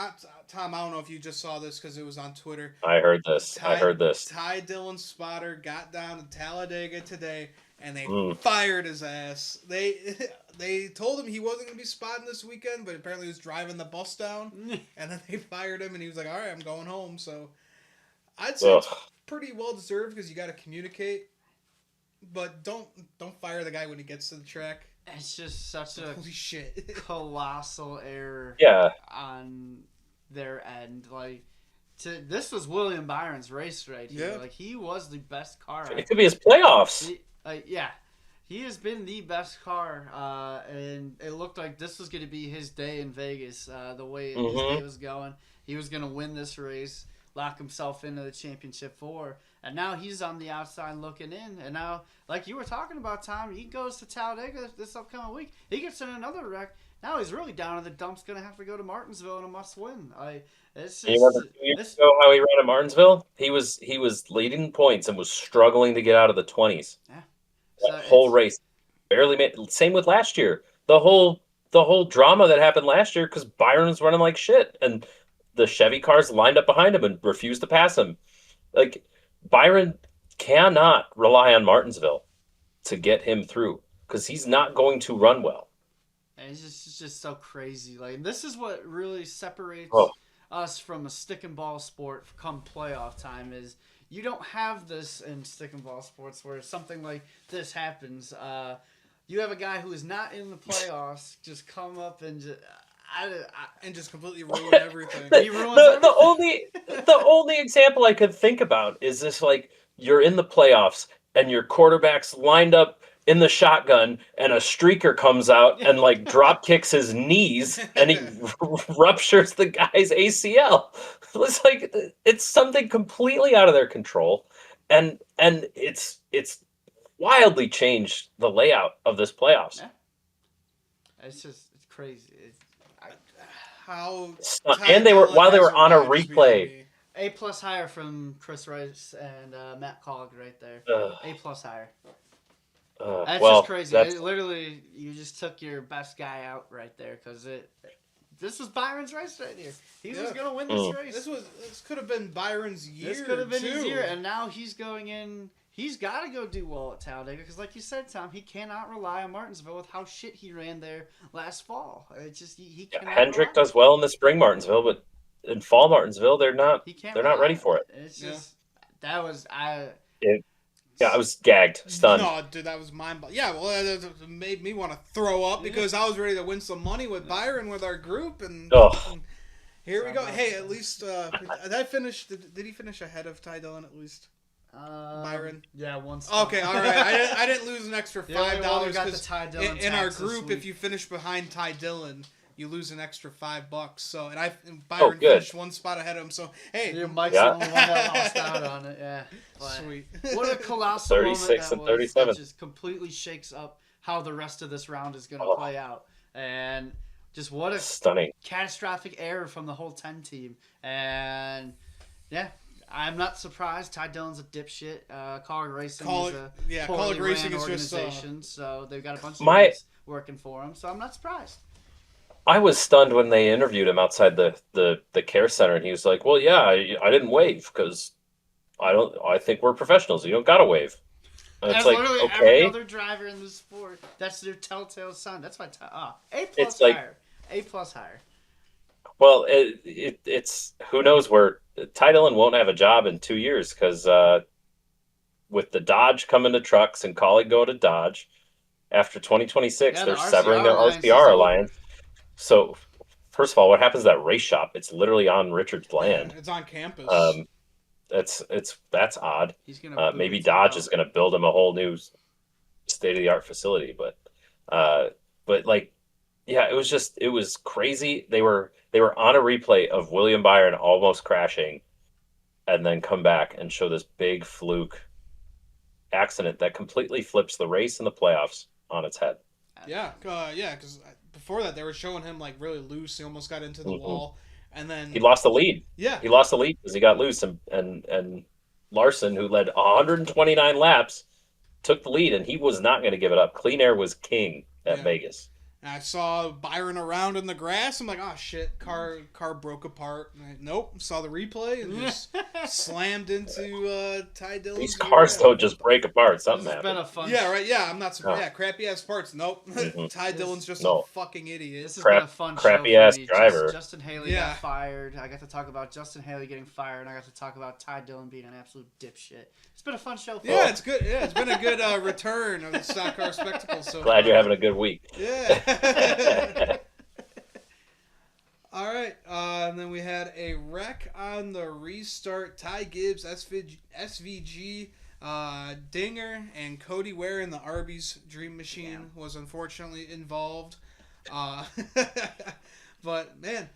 Tom, I don't know if you just saw this because it was on Twitter. I heard this. I heard this. Ty Dillon's spotter got down to Talladega today, and they Mm. fired his ass. They told him he wasn't going to be spotting this weekend, but apparently he was driving the bus down, and then they fired him, and he was like, all right, I'm going home. So I'd say it's Ugh. pretty well deserved because you got to communicate, but don't fire the guy when he gets to the track. It's just such a Holy shit. colossal error Yeah, on their end. This was William Byron's race right here. Yeah. Like he was the best car. it could be his playoffs. Yeah, he has been the best car, and it looked like this was going to be his day in Vegas. The way his day was going, he was going to win this race, lock himself into the championship four, and now he's on the outside looking in. And now, like you were talking about, Tom, he goes to Talladega this upcoming week. He gets in another wreck. Now he's really down in the dumps. Going to have to go to Martinsville in a must-win. It's You remember just 2 years this. ago how he ran at Martinsville? He was leading points and was struggling to get out of the 20s. Yeah. That So whole it's race barely made. Same with last year. The whole drama that happened last year because Byron was running like shit, and the Chevy cars lined up behind him and refused to pass him. Like Byron cannot rely on Martinsville to get him through because he's not going to run well. And it's just so crazy. Like this is what really separates Oh, us from a stick and ball sport come playoff time is you don't have this in stick and ball sports where something like this happens. You have a guy who is not in the playoffs just come up and just completely ruin everything. He ruins everything. The only example I could think about is this: like you're in the playoffs and your quarterback's lined up in the shotgun, and a streaker comes out and like drop kicks his knees, and he ruptures the guy's ACL. It's like it's something completely out of their control, and it's wildly changed the layout of this playoffs. Yeah. It's crazy. And they were on a replay. A+ higher from Chris Rice and Matt Collard right there. A+ higher. That's just crazy. Literally, you just took your best guy out right there because this was Byron's race right here. He was going to win this race. This could have been Byron's year. This could have been his year, and now he's going in. He's got to go do well at Talladega because, like you said, Tom, he cannot rely on Martinsville with how shit he ran there last fall. It's just he cannot. Hendrick does well in the spring Martinsville, but in fall Martinsville, they're not. They're not ready for it. It's just that was I was gagged, stunned. No, dude, that was mind-boggling. Yeah, well, it made me want to throw up because I was ready to win some money with Byron with our group, and here we go. Hey, at least did he finish ahead of Ty Dillon at least? Byron? Yeah, one spot. Okay, all right. I didn't lose an extra $5 because in our group, if you finish behind Ty Dillon, you lose an extra $5. So, and Byron finished one spot ahead of him. So, hey, Mike's the only one that lost out on it. Yeah, but sweet. What a colossal 36 moment and 37. That just completely shakes up how the rest of this round is going to play out, and just what a stunning catastrophic error from the whole 10 team. And yeah. I'm not surprised. Ty Dillon's a dipshit. Collard Racing is a poorly ran organization, so they've got a bunch of guys working for him. So I'm not surprised. I was stunned when they interviewed him outside the care center, and he was like, "Well, yeah, I didn't wave because I think we're professionals. You don't gotta wave." And it's like, literally okay. Every other driver in the sport, that's their telltale sign. That's why A+ higher. A+ higher. Well, it's who knows where Ty Dillon won't have a job in 2 years because with the Dodge coming to trucks and Collie go to Dodge after 2026, they're severing their RCR alliance. So, first of all, what happens to that race shop? It's literally on Richard's land. It's on campus. That's odd. Maybe Dodge is going to build him a whole new state of the art facility, but like. Yeah, it was crazy. They were on a replay of William Byron almost crashing and then come back and show this big fluke accident that completely flips the race and the playoffs on its head. Yeah, because before that they were showing him like really loose. He almost got into the wall, and then he lost the lead. Yeah, he lost the lead because he got loose, and Larson, who led 129 laps, took the lead, and he was not going to give it up. Clean air was king at Vegas. And I saw Byron around in the grass. I'm like, oh shit, car broke apart. Nope, saw the replay and just slammed into Ty Dillon. These cars don't just break apart. Something happened. Been a fun right. Yeah, I'm not surprised. Yeah, crappy ass parts. Nope. Ty Dillon's just a fucking idiot. This has been a fun crappy show ass for me. driver. Justin Haley got fired. I got to talk about Justin Haley getting fired, and I got to talk about Ty Dillon being an absolute dipshit. It's been a fun show. Yeah, it's good. Yeah, it's been a good return of the stock car spectacle. So glad you're having a good week. Yeah. All right, and then we had a wreck on the restart. Ty Gibbs, SVG, Dinger, and Cody Ware in the Arby's Dream Machine was unfortunately involved. But man,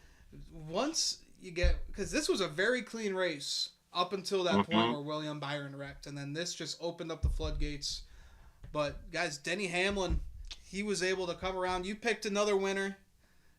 once you get, because this was a very clean race up until that point where William Byron wrecked, and then this just opened up the floodgates. But guys, Denny Hamlin, he was able to come around. You picked another winner.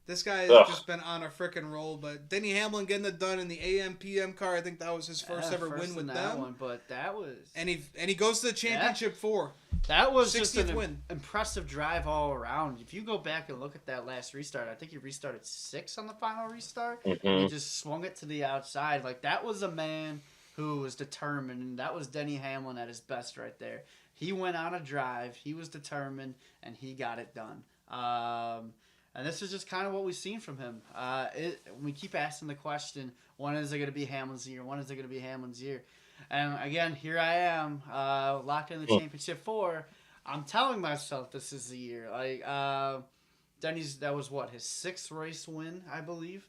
This guy has just been on a freaking roll. But Denny Hamlin getting it done in the AM/PM car. I think that was his first ever win with them. But that was, and he goes to the championship 4. That was just an impressive drive all around. If you go back and look at that last restart, I think he restarted 6 on the final restart. He just swung it to the outside. Like, that was a man who was determined. And that was Denny Hamlin at his best right there. He went on a drive. He was determined, and he got it done. And this is just kind of what we've seen from him. We keep asking the question, when is it going to be Hamlin's year? When is it going to be Hamlin's year? And again, here I am, locked in the championship 4. I'm telling myself this is the year. Denny's, that was what, his 6th race win, I believe.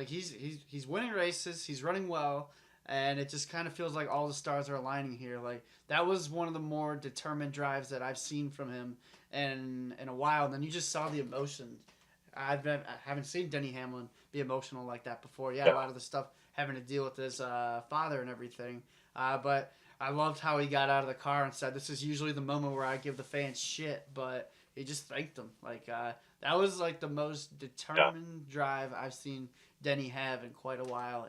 He's winning races. He's running well. And it just kind of feels like all the stars are aligning here. Like, that was one of the more determined drives that I've seen from him in a while. And then you just saw the emotion. I haven't seen Denny Hamlin be emotional like that before. Yeah, a lot of the stuff having to deal with his father and everything. But I loved how he got out of the car and said, "This is usually the moment where I give the fans shit," but he just thanked them. Like, that was like the most determined drive I've seen Denny have in quite a while.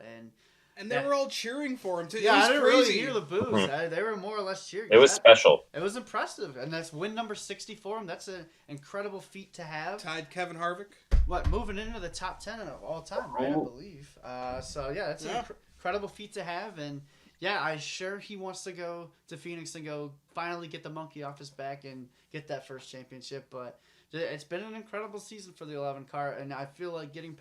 And they were all cheering for him too. Yeah, it was I didn't crazy. really hear the boos. They were more or less cheering. It was special. It was impressive, and that's win number 60 for him. That's an incredible feat to have. Tied Kevin Harvick. Moving into the top 10 of all time, right? I believe. So yeah, that's an incredible feat to have, and yeah, I'm sure he wants to go to Phoenix and go finally get the monkey off his back and get that first championship. But it's been an incredible season for the 11 car, and I feel like getting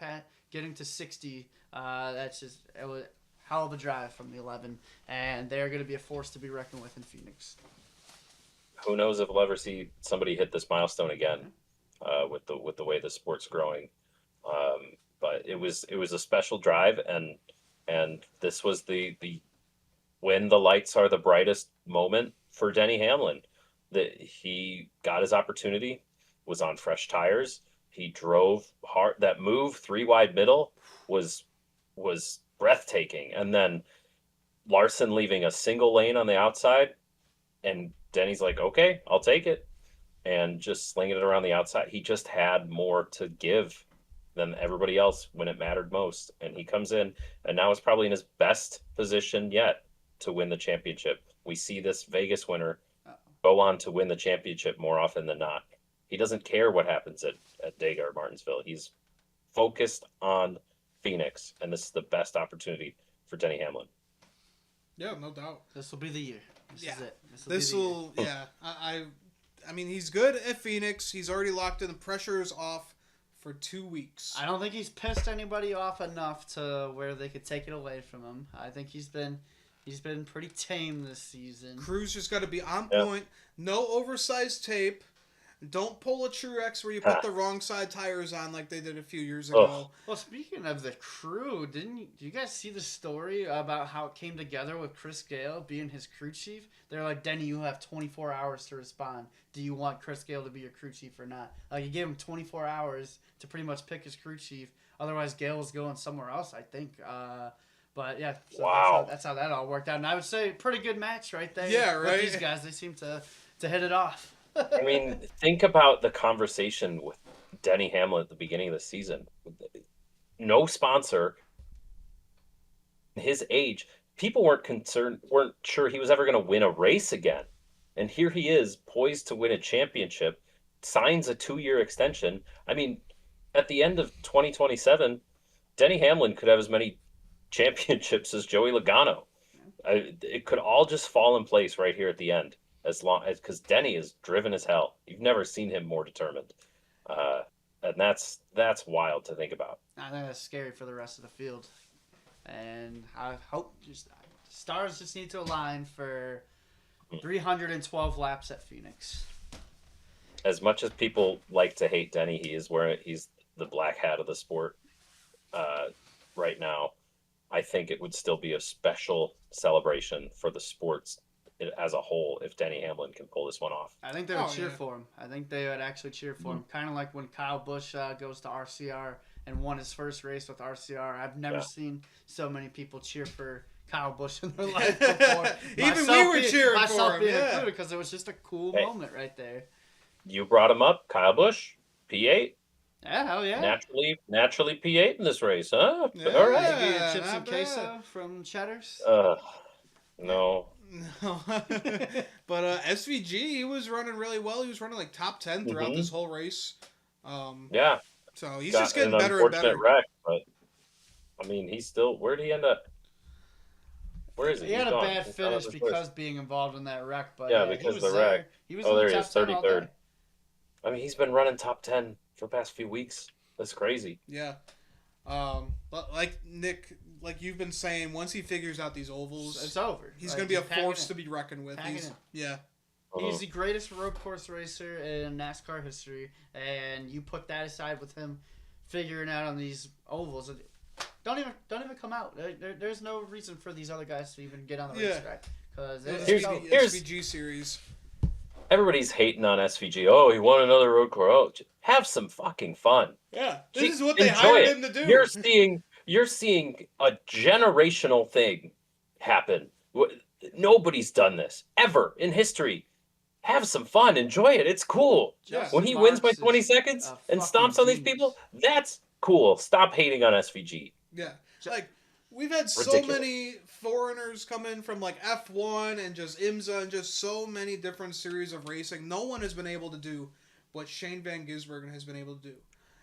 to 60, that's just it was hell of a drive from the 11, and they're going to be a force to be reckoned with in Phoenix. Who knows if we'll ever see somebody hit this milestone again, with the way the sport's growing. But it was a special drive, and this was the when the lights are the brightest moment for Denny Hamlin. That he got his opportunity, was on fresh tires. He drove hard. That move 3 wide middle was breathtaking. And then Larson leaving a single lane on the outside, and Denny's like, "Okay, I'll take it," and just slinging it around the outside. He just had more to give than everybody else when it mattered most. And he comes in, and now is probably in his best position yet to win the championship. We see this Vegas winner go on to win the championship more often than not. He doesn't care what happens at Dega or Martinsville. He's focused on Phoenix, and this is the best opportunity for Denny Hamlin. Yeah, no doubt. This will be the year. This is it. This will yeah. I mean, he's good at Phoenix. He's already locked in. The pressure is off for 2 weeks. I don't think he's pissed anybody off enough to where they could take it away from him. I think he's been pretty tame this season. Crew's just got to be on point. No oversized tape. Don't pull a Truex where you put the wrong side tires on like they did a few years ago. Well, speaking of the crew, do you guys see the story about how it came together with Chris Gale being his crew chief? They're like, "Denny, you have 24 hours to respond. Do you want Chris Gale to be your crew chief or not?" Like, he gave him 24 hours to pretty much pick his crew chief. Otherwise, Gale was going somewhere else, I think. But yeah, so wow. That's how that all worked out. And I would say pretty good match right there. Yeah, right. With these guys, they seem to hit it off. I mean, think about the conversation with Denny Hamlin at the beginning of the season. No sponsor. His age, people weren't sure he was ever going to win a race again. And here he is, poised to win a championship, signs a 2-year extension. I mean, at the end of 2027, Denny Hamlin could have as many championships as Joey Logano. It could all just fall in place right here at the end. Because Denny is driven as hell. You've never seen him more determined, and that's wild to think about. I think that's scary for the rest of the field, and I hope stars just need to align for 312 laps at Phoenix. As much as people like to hate Denny, he's the black hat of the sport right now. I think it would still be a special celebration for the sports as a whole if Denny Hamlin can pull this one off. I think they would cheer for him. I think they would actually cheer for him. Kind of like when Kyle Busch goes to RCR and won his first race with RCR. I've never seen so many people cheer for Kyle Busch in their life before. Even we were cheering for him, included, because it was just a cool moment right there. You brought him up, Kyle Busch, P8. Yeah, hell yeah. Naturally P8 in this race, huh? Yeah, all right. Maybe a chips and queso from Cheddar's? No. No. But SVG, he was running really well. He was running like top 10 throughout this whole race. Yeah. So he's just getting better and better. Wreck, but I mean, he's still. Where did he end up? Where is he? He had a bad finish because being involved in that wreck. But because of the wreck. He was there he is, 33rd. I mean, he's been running top 10 for the past few weeks. That's crazy. Yeah. But like Nick, like you've been saying, once he figures out these ovals, It's over. he's Like, going to be a just pack it force in. to be reckoned with. Pack it in. Yeah. He's the greatest road course racer in NASCAR history, and you put that aside with him figuring out on these ovals. Don't even come out. There's no reason for these other guys to even get on the racetrack because Here's- SVG series. Everybody's hating on SVG. Oh, he won another road course. Oh, have some fucking fun. Yeah, this is what they Enjoy hired it. him to do. You're seeing a generational thing happen. Nobody's done this ever in history. Have some fun. Enjoy it. It's cool. Yeah. When he wins by Marks 20 is seconds a and fucking stomps on these genius. people, that's cool. Stop hating on SVG. Yeah, like we've had so Ridiculous. many foreigners come in from like F1 and just IMSA and just so many different series of racing. No one has been able to do what Shane Van Gisbergen has been able to do.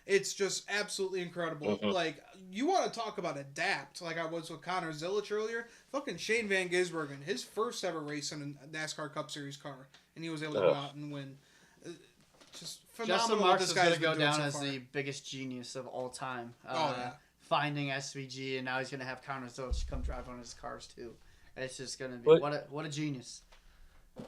It's just absolutely incredible. Mhm. Like, you want to talk about adapt, like I was with Connor Zilic earlier. Fucking Shane Van Gisbergen, his first ever race in a NASCAR Cup Series car, and he was able to go out and win. Just phenomenal. Justin what Marks this is guy's going to been go doing down so as far. the biggest genius of all time. Yeah. Finding SVG, and now he's going to have Connor Zilic come drive one of his cars too. It's just going to be But- what a genius.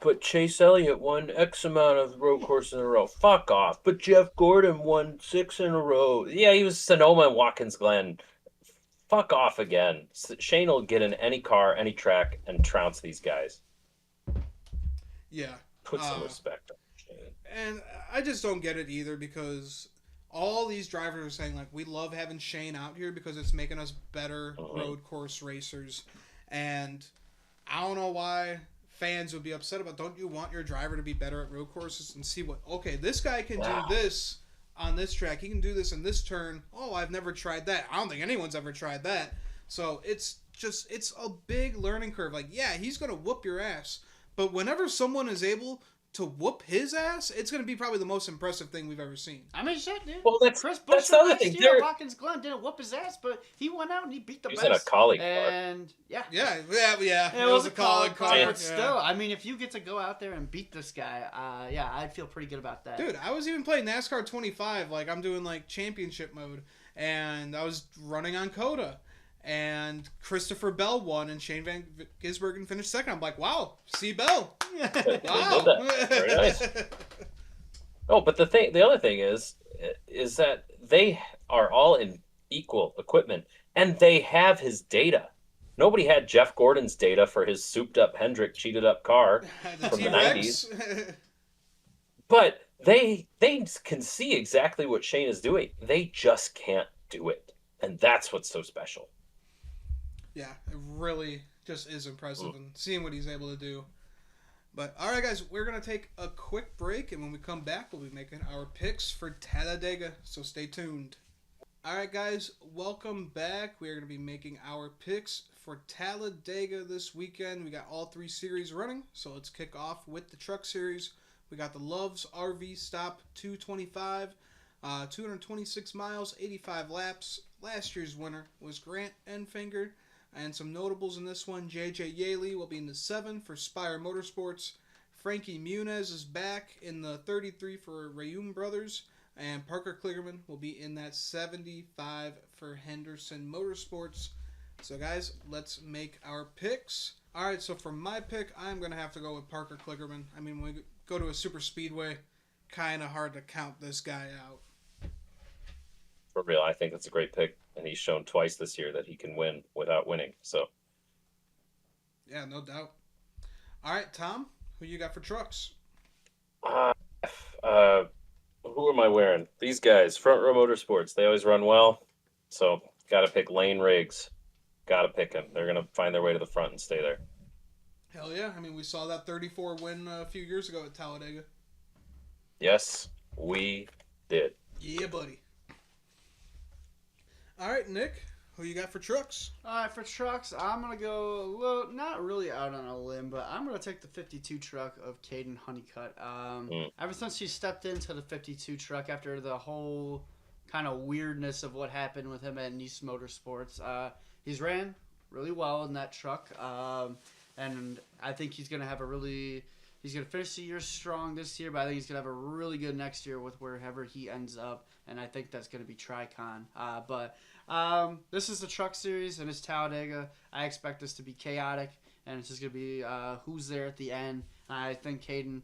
But Chase Elliott won X amount of road courses in a row. Fuck off. But Jeff Gordon won 6 in a row. Yeah, he was Sonoma and Watkins Glen. Fuck off again. Shane will get in any car, any track, and trounce these guys. Yeah. Put some respect on Shane. And I just don't get it either because all these drivers are saying, like, we love having Shane out here because it's making us better road course racers. And I don't know why fans would be upset about, don't you want your driver to be better at road courses and see what, okay, this guy can do this on this track. He can do this in this turn. Oh, I've never tried that. I don't think anyone's ever tried that. So it's a big learning curve. Like, yeah, he's going to whoop your ass. But whenever someone is able to whoop his ass, it's going to be probably the most impressive thing we've ever seen. I mean, shit, dude. Well, Chris that's Buescher the other last thing. year at Watkins Glen didn't whoop his ass, but he went out and he beat the He was best. in a colleague car. And yeah. Yeah. It was a colleague car, Yeah. but still, I mean, if you get to go out there and beat this guy, yeah, I'd feel pretty good about that. Dude, I was even playing NASCAR 25. Like, I'm doing, like, championship mode. And I was running on Coda. And Christopher Bell won, and Shane Van Gisbergen finished second. I'm like, wow, see Bell. Wow. Very nice. Oh, but the other thing is that they are all in equal equipment, and they have his data. Nobody had Jeff Gordon's data for his souped-up Hendrick cheated-up car from the T-Rex. 90s. But they can see exactly what Shane is doing. They just can't do it, and that's what's so special. Yeah, it really just is impressive and seeing what he's able to do. But, all right, guys, we're going to take a quick break, and when we come back, we'll be making our picks for Talladega, so stay tuned. All right, guys, welcome back. We are going to be making our picks for Talladega this weekend. We got all 3 series running, so let's kick off with the truck series. We got the Love's RV Stop 225, 226 miles, 85 laps. Last year's winner was Grant Enfinger. And some notables in this one, J.J. Yaley will be in the 7 for Spire Motorsports. Frankie Muniz is back in the 33 for Rayum Brothers. And Parker Kligerman will be in that 75 for Henderson Motorsports. So, guys, let's make our picks. All right, so for my pick, I'm going to have to go with Parker Kligerman. I mean, when we go to a super speedway, kind of hard to count this guy out. For real, I think that's a great pick, and he's shown twice this year that he can win without winning. So, Yeah, no doubt. All right, Tom, who you got for trucks? who am I wearing? These guys, Front Row Motorsports. They always run well, so got to pick Lane Riggs. Got to pick them. They're gonna find their way to the front and stay there. Hell yeah. I mean, we saw that 34 win a few years ago at Talladega. Yes, we did. Yeah, buddy. All right, Nick, who you got for trucks? All right, for trucks, I'm going to go a little, not really out on a limb, but I'm going to take the 52 truck of Caden Honeycutt. Ever since he stepped into the 52 truck after the whole kind of weirdness of what happened with him at Nice Motorsports, he's ran really well in that truck. And I think he's going to have a really He's going to finish the year strong this year, but I think he's going to have a really good next year with wherever he ends up, and I think that's going to be Tricon. But this is the Truck Series, and it's Talladega. I expect this to be chaotic, and it's just going to be who's there at the end. I think Caden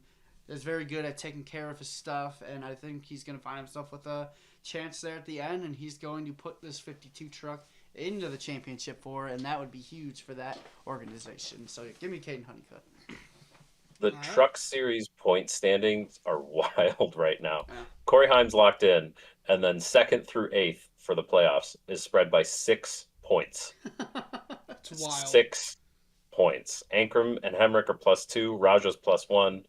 is very good at taking care of his stuff, and I think he's going to find himself with a chance there at the end, and he's going to put this 52 truck into the championship four, and that would be huge for that organization. So give me Caden Honeycutt. The Truck Series point standings are wild right now. Yeah. Corey Haim's locked in, and then 2nd through 8th for the playoffs is spread by 6 points. It's wild. 6 points. Ankrum and Hemrick are +2, Raja's +1,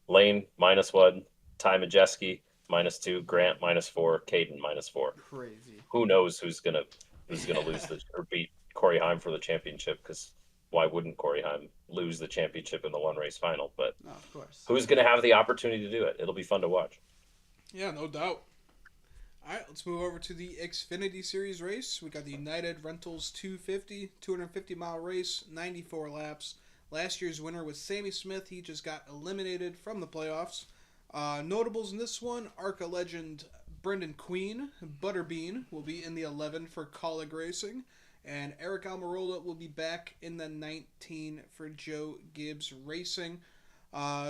Lane -1, Ty Majeski -2, Grant -4, Caden -4. Crazy. Who knows who's gonna lose or beat Corey Haim for the championship? Because why wouldn't Corey Haim lose the championship in the one race final? But of course, who's going to have the opportunity to do it? It'll be fun to watch. Yeah, no doubt. All right, let's move over to the Xfinity Series race. We got the United Rentals 250-mile race, 94 laps. Last year's winner was Sammy Smith. He just got eliminated from the playoffs. Notables in this one, ARCA legend Brendan Queen, Butterbean, will be in the 11 for Colleague Racing. And Eric Almirola will be back in the 19 for Joe Gibbs Racing.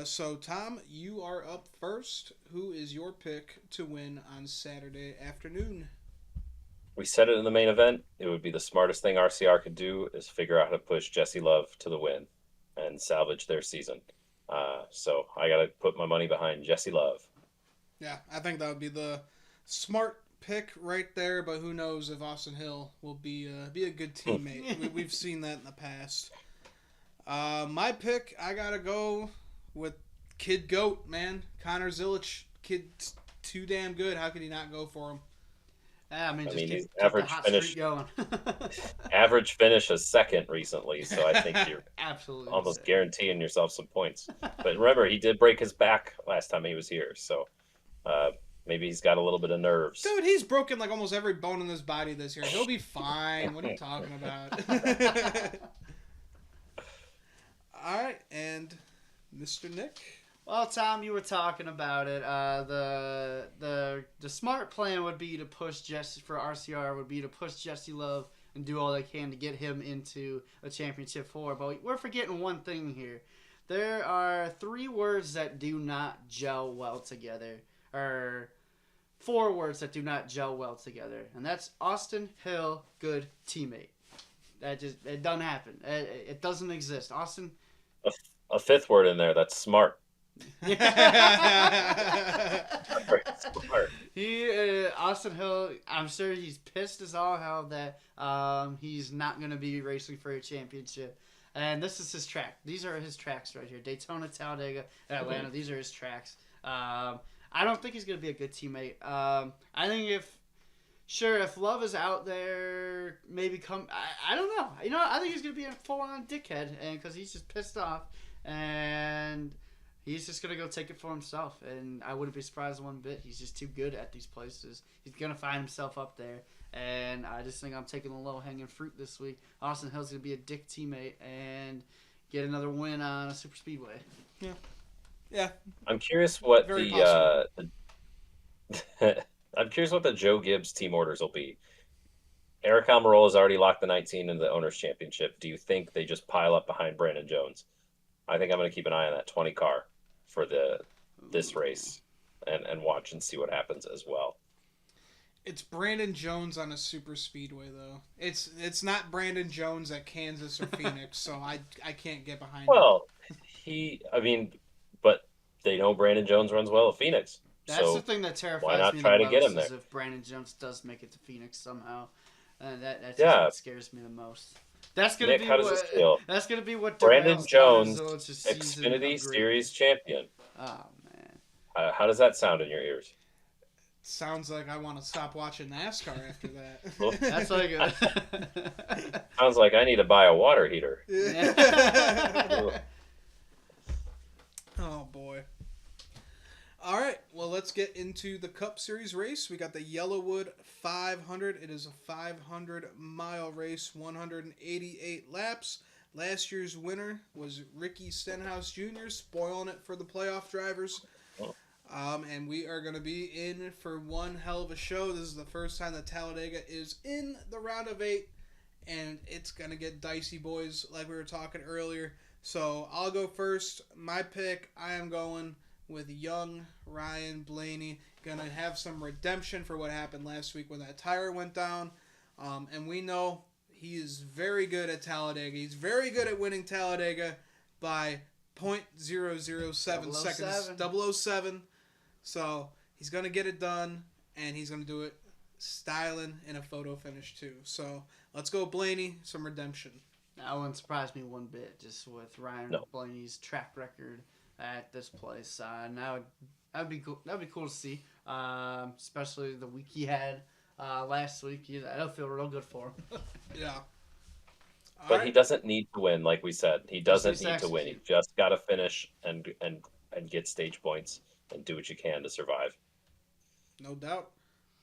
So, Tom, you are up first. Who is your pick to win on Saturday afternoon? We said it in the main event. It would be the smartest thing RCR could do is figure out how to push Jesse Love to the win and salvage their season. So I got to put my money behind Jesse Love. Yeah, I think that would be the smart pick right there, but who knows if Austin Hill will be a good teammate. We've seen that in the past. My pick, I gotta go with Kid Goat, man. Connor Zilic. Kid's too damn good. How could he not go for him? Yeah, I mean keep average the hot finish streak going. Average finish as 2nd recently, so I think you're absolutely almost guaranteeing yourself some points. But remember, he did break his back last time he was here, so maybe he's got a little bit of nerves. Dude, he's broken like almost every bone in his body this year. He'll be fine. What are you talking about? All right, and Mr. Nick. Well, Tom, you were talking about it. The smart plan would be to push Jesse for RCR would be to push Jesse Love and do all they can to get him into a championship four. But we're forgetting one thing here. There are 3 words that do not gel well together, or 4 words that do not gel well together, and that's Austin Hill, good teammate. It doesn't happen. It doesn't exist. Austin. A 5th word in there. That's smart. Smart. Austin Hill, I'm sure he's pissed as all hell that he's not going to be racing for a championship. And this is his track. These are his tracks right here. Daytona, Talladega, Atlanta. Mm-hmm. These are his tracks. I don't think he's going to be a good teammate. I think if Love is out there, maybe I don't know. I think he's going to be a full-on dickhead because he's just pissed off. And he's just going to go take it for himself. And I wouldn't be surprised one bit. He's just too good at these places. He's going to find himself up there. And I just think I'm taking the low-hanging fruit this week. Austin Hill's going to be a dick teammate and get another win on a super speedway. Yeah. I'm curious what I'm curious what the Joe Gibbs team orders will be. Eric Almirola has already locked the 19 in the Owners' Championship. Do you think they just pile up behind Brandon Jones? I think I'm going to keep an eye on that 20 car for this race and watch and see what happens as well. It's Brandon Jones on a super speedway, though. It's not Brandon Jones at Kansas or Phoenix, so I can't get behind him. But they know Brandon Jones runs well at Phoenix. That's so the thing that terrifies why not me try the to get most him there? is if Brandon Jones does make it to Phoenix somehow. That's just what scares me the most. That's gonna Nick, be how does this feel? That's gonna be what Brandon Jones, Xfinity Xfinity Series champion. Oh man, how does that sound in your ears? Sounds like I want to stop watching NASCAR after that. Well, that's like sounds like I need to buy a water heater. Oh boy. All right, well, let's get into the Cup Series race. We got the Yellowwood 500. It is a 500-mile race, 188 laps. Last year's winner was Ricky Stenhouse Jr., spoiling it for the playoff drivers. Oh. And we are going to be in for one hell of a show. This is the first time that Talladega is in the round of 8, and it's going to get dicey, boys, like we were talking earlier. So I'll go first. My pick, I am going with young Ryan Blaney. Going to have some redemption for what happened last week when that tire went down. And we know he is very good at Talladega. He's very good at winning Talladega by .007 seconds. 007. So he's going to get it done, and he's going to do it styling in a photo finish too. So let's go Blaney, some redemption. That wouldn't surprise me one bit, just with Ryan Blaney's track record at this place. Now that'd be cool. That'd be cool to see, especially the week he had last week. That'll feel real good for him. Yeah. But he doesn't need to win, like we said. He doesn't need to win. He just got to finish and get stage points and do what you can to survive. No doubt.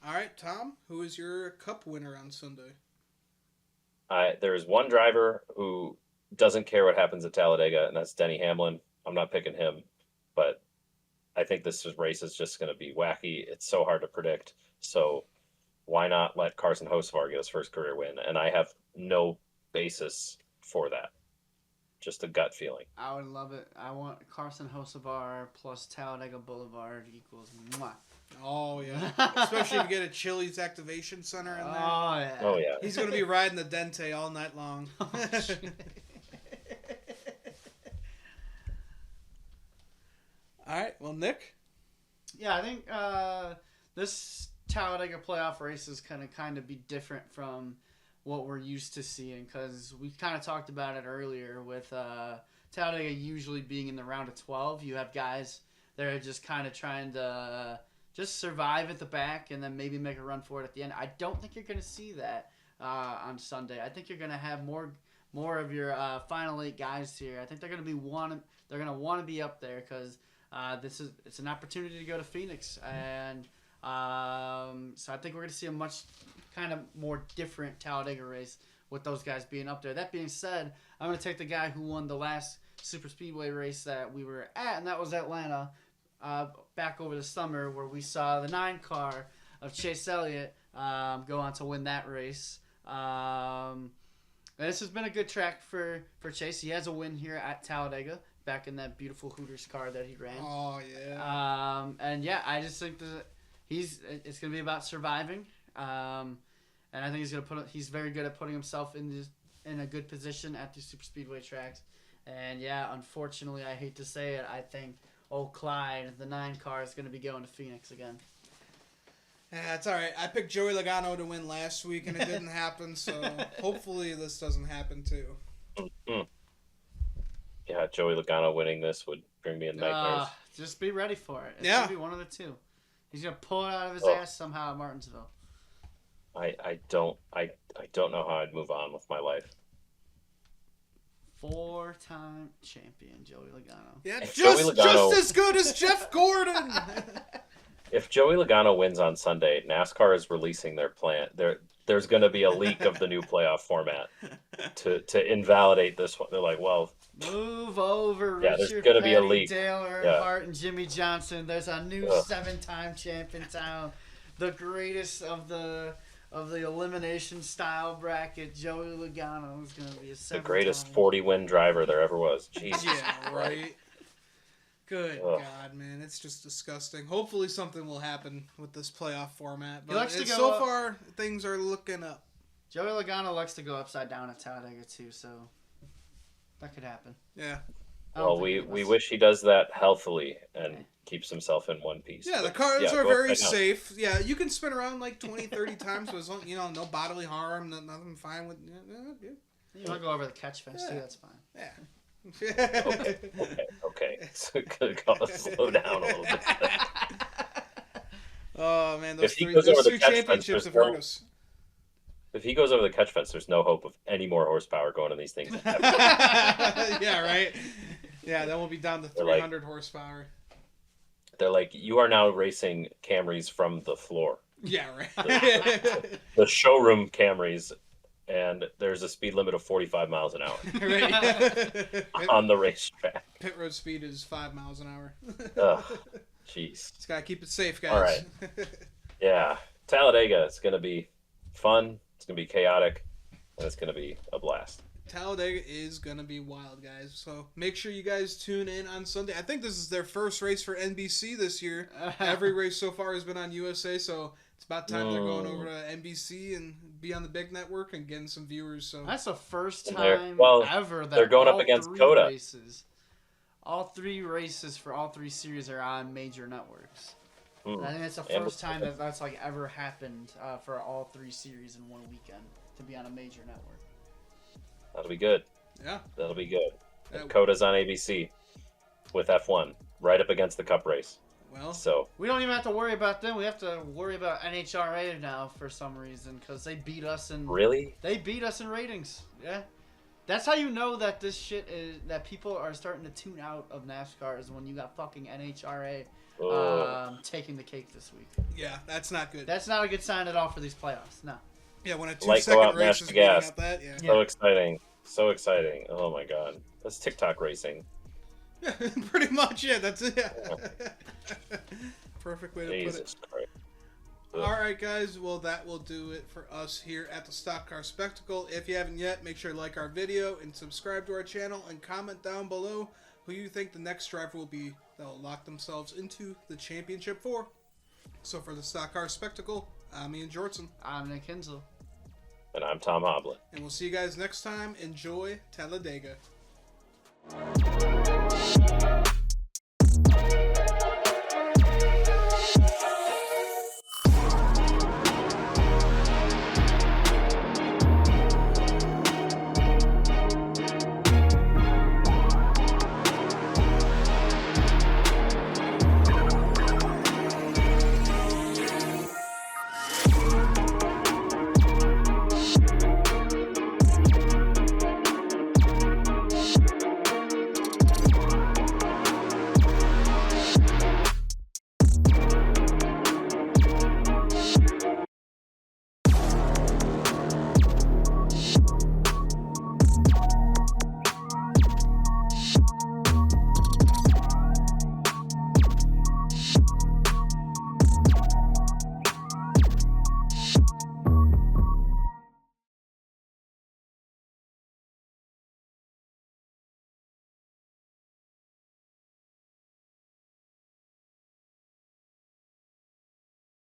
All right, Tom, who is your Cup winner on Sunday? There's one driver who doesn't care what happens at Talladega, and that's Denny Hamlin. I'm not picking him, but I think this race is just going to be wacky. It's so hard to predict. So why not let Carson Hocevar get his first career win? And I have no basis for that. Just a gut feeling. I would love it. I want Carson Hocevar plus Talladega Boulevard equals mwah. Oh, yeah. Especially if you get a Chili's Activation Center in there. Oh, yeah. Oh, yeah. He's going to be riding the Dente all night long. Oh, All right. Well, Nick? Yeah, I think this Talladega playoff race is going to kind of be different from what we're used to seeing, because we kind of talked about it earlier with Talladega usually being in the round of 12. You have guys that are just kind of trying to just survive at the back and then maybe make a run for it at the end. I don't think you're going to see that on Sunday. I think you're going to have more of your final 8 guys here. I think they're going to want to be up there, because it's an opportunity to go to Phoenix, and so I think we're going to see a much kind of more different Talladega race with those guys being up there. That being said, I'm going to take the guy who won the last super speedway race that we were at, and that was Atlanta, back over the summer, where we saw the 9 car of Chase Elliott go on to win that race. This has been a good track for Chase. He has a win here at Talladega, back in that beautiful Hooters car that he ran. Oh, yeah. And yeah, I just think that it's going to be about surviving. And I think he's very good at putting himself in a good position at these super speedway tracks. And yeah, unfortunately, I hate to say it, I think Clyde, the 9 car, is going to be going to Phoenix again. Yeah, it's all right. I picked Joey Logano to win last week, and it didn't happen, so hopefully this doesn't happen too. Mm-hmm. Yeah, Joey Logano winning this would bring me in nightmares. Just be ready for it. It's going to be one of the two. He's going to pull it out of his ass somehow at Martinsville. I don't know how I'd move on with my life. 4-time champion Joey Logano. Yeah, just as good as Jeff Gordon. If Joey Logano wins on Sunday, NASCAR is releasing their plan. There's going to be a leak of the new playoff format to invalidate this one. They're like, well, move over. Yeah, Richard there's going to be a Petty, leak. Dale Earnhardt, and Jimmy Johnson. There's a new 7-time champ in town. The greatest of the elimination style bracket. Joey Logano is going to be a 7-time. The greatest 40-win driver there ever was. Jesus. Yeah, right. Good God, man. It's just disgusting. Hopefully something will happen with this playoff format. But so far, things are looking up. Joey Logano likes to go upside down at Talladega, too, so that could happen. Yeah. Well, we wish he does that healthily and keeps himself in one piece. Yeah, the cars are very safe. Yeah, you can spin around like 20, 30 times, but as long, no bodily harm, nothing fine with... Yeah. You want to go over the catch fence, too, that's fine. Yeah. Okay. So slow down a little bit. Oh man, those three championships have hurt us. If he goes over the catch fence, there's no hope of any more horsepower going in these things. Yeah, right. Yeah, then we'll be down to 300 horsepower. They're like, you are now racing Camrys from the floor. Yeah, right. The showroom Camrys and there's a speed limit of 45 miles an hour Right. on the racetrack. Pit road speed is 5 miles an hour. Ugh, jeez. Just gotta keep it safe, guys. All right. Yeah, Talladega. It's gonna be fun. It's gonna be chaotic, and it's gonna be a blast. Talladega is going to be wild, guys. So make sure you guys tune in on Sunday. I think this is their first race for NBC this year. Every race so far has been on USA, so it's about time they're going over to NBC and be on the big network and getting some viewers. So that's the first And time ever that they're going up all against three Coda. all 3 races for all 3 series are on major networks. I think it's the And first time that's like ever happened for all 3 series in one weekend to be on a major network. That'll be good. yeah. That'll be good. Yeah. And Coda's on ABC with F1 right up against the Cup race. Well, So We don't even have to worry about them. We have to worry about NHRA now for some reason because they beat us in really, ratings. Yeah, that's how you know that this shit is that people are starting to tune out of NASCAR is when you got fucking NHRA taking the cake this week. yeah, that's not good. That's not a good sign at all for these playoffs. No. Yeah, when a Like, go 2-second out, race mash is the beating gas. out that, yeah. so exciting, so exciting. Oh my god, that's TikTok racing. Pretty much, yeah, that's it. Perfect way to put it. Jesus Christ. Ugh. All right, guys. Well, that will do it for us here at the Stock Car Spectacle. If you haven't yet, make sure to like our video and subscribe to our channel and comment down below who you think the next driver will be that will lock themselves into the championship for. So for the Stock Car Spectacle, I'm Ian Jortson. I'm Nick Hinsel. And I'm Tom Hoblin. And we'll see you guys next time. Enjoy Talladega.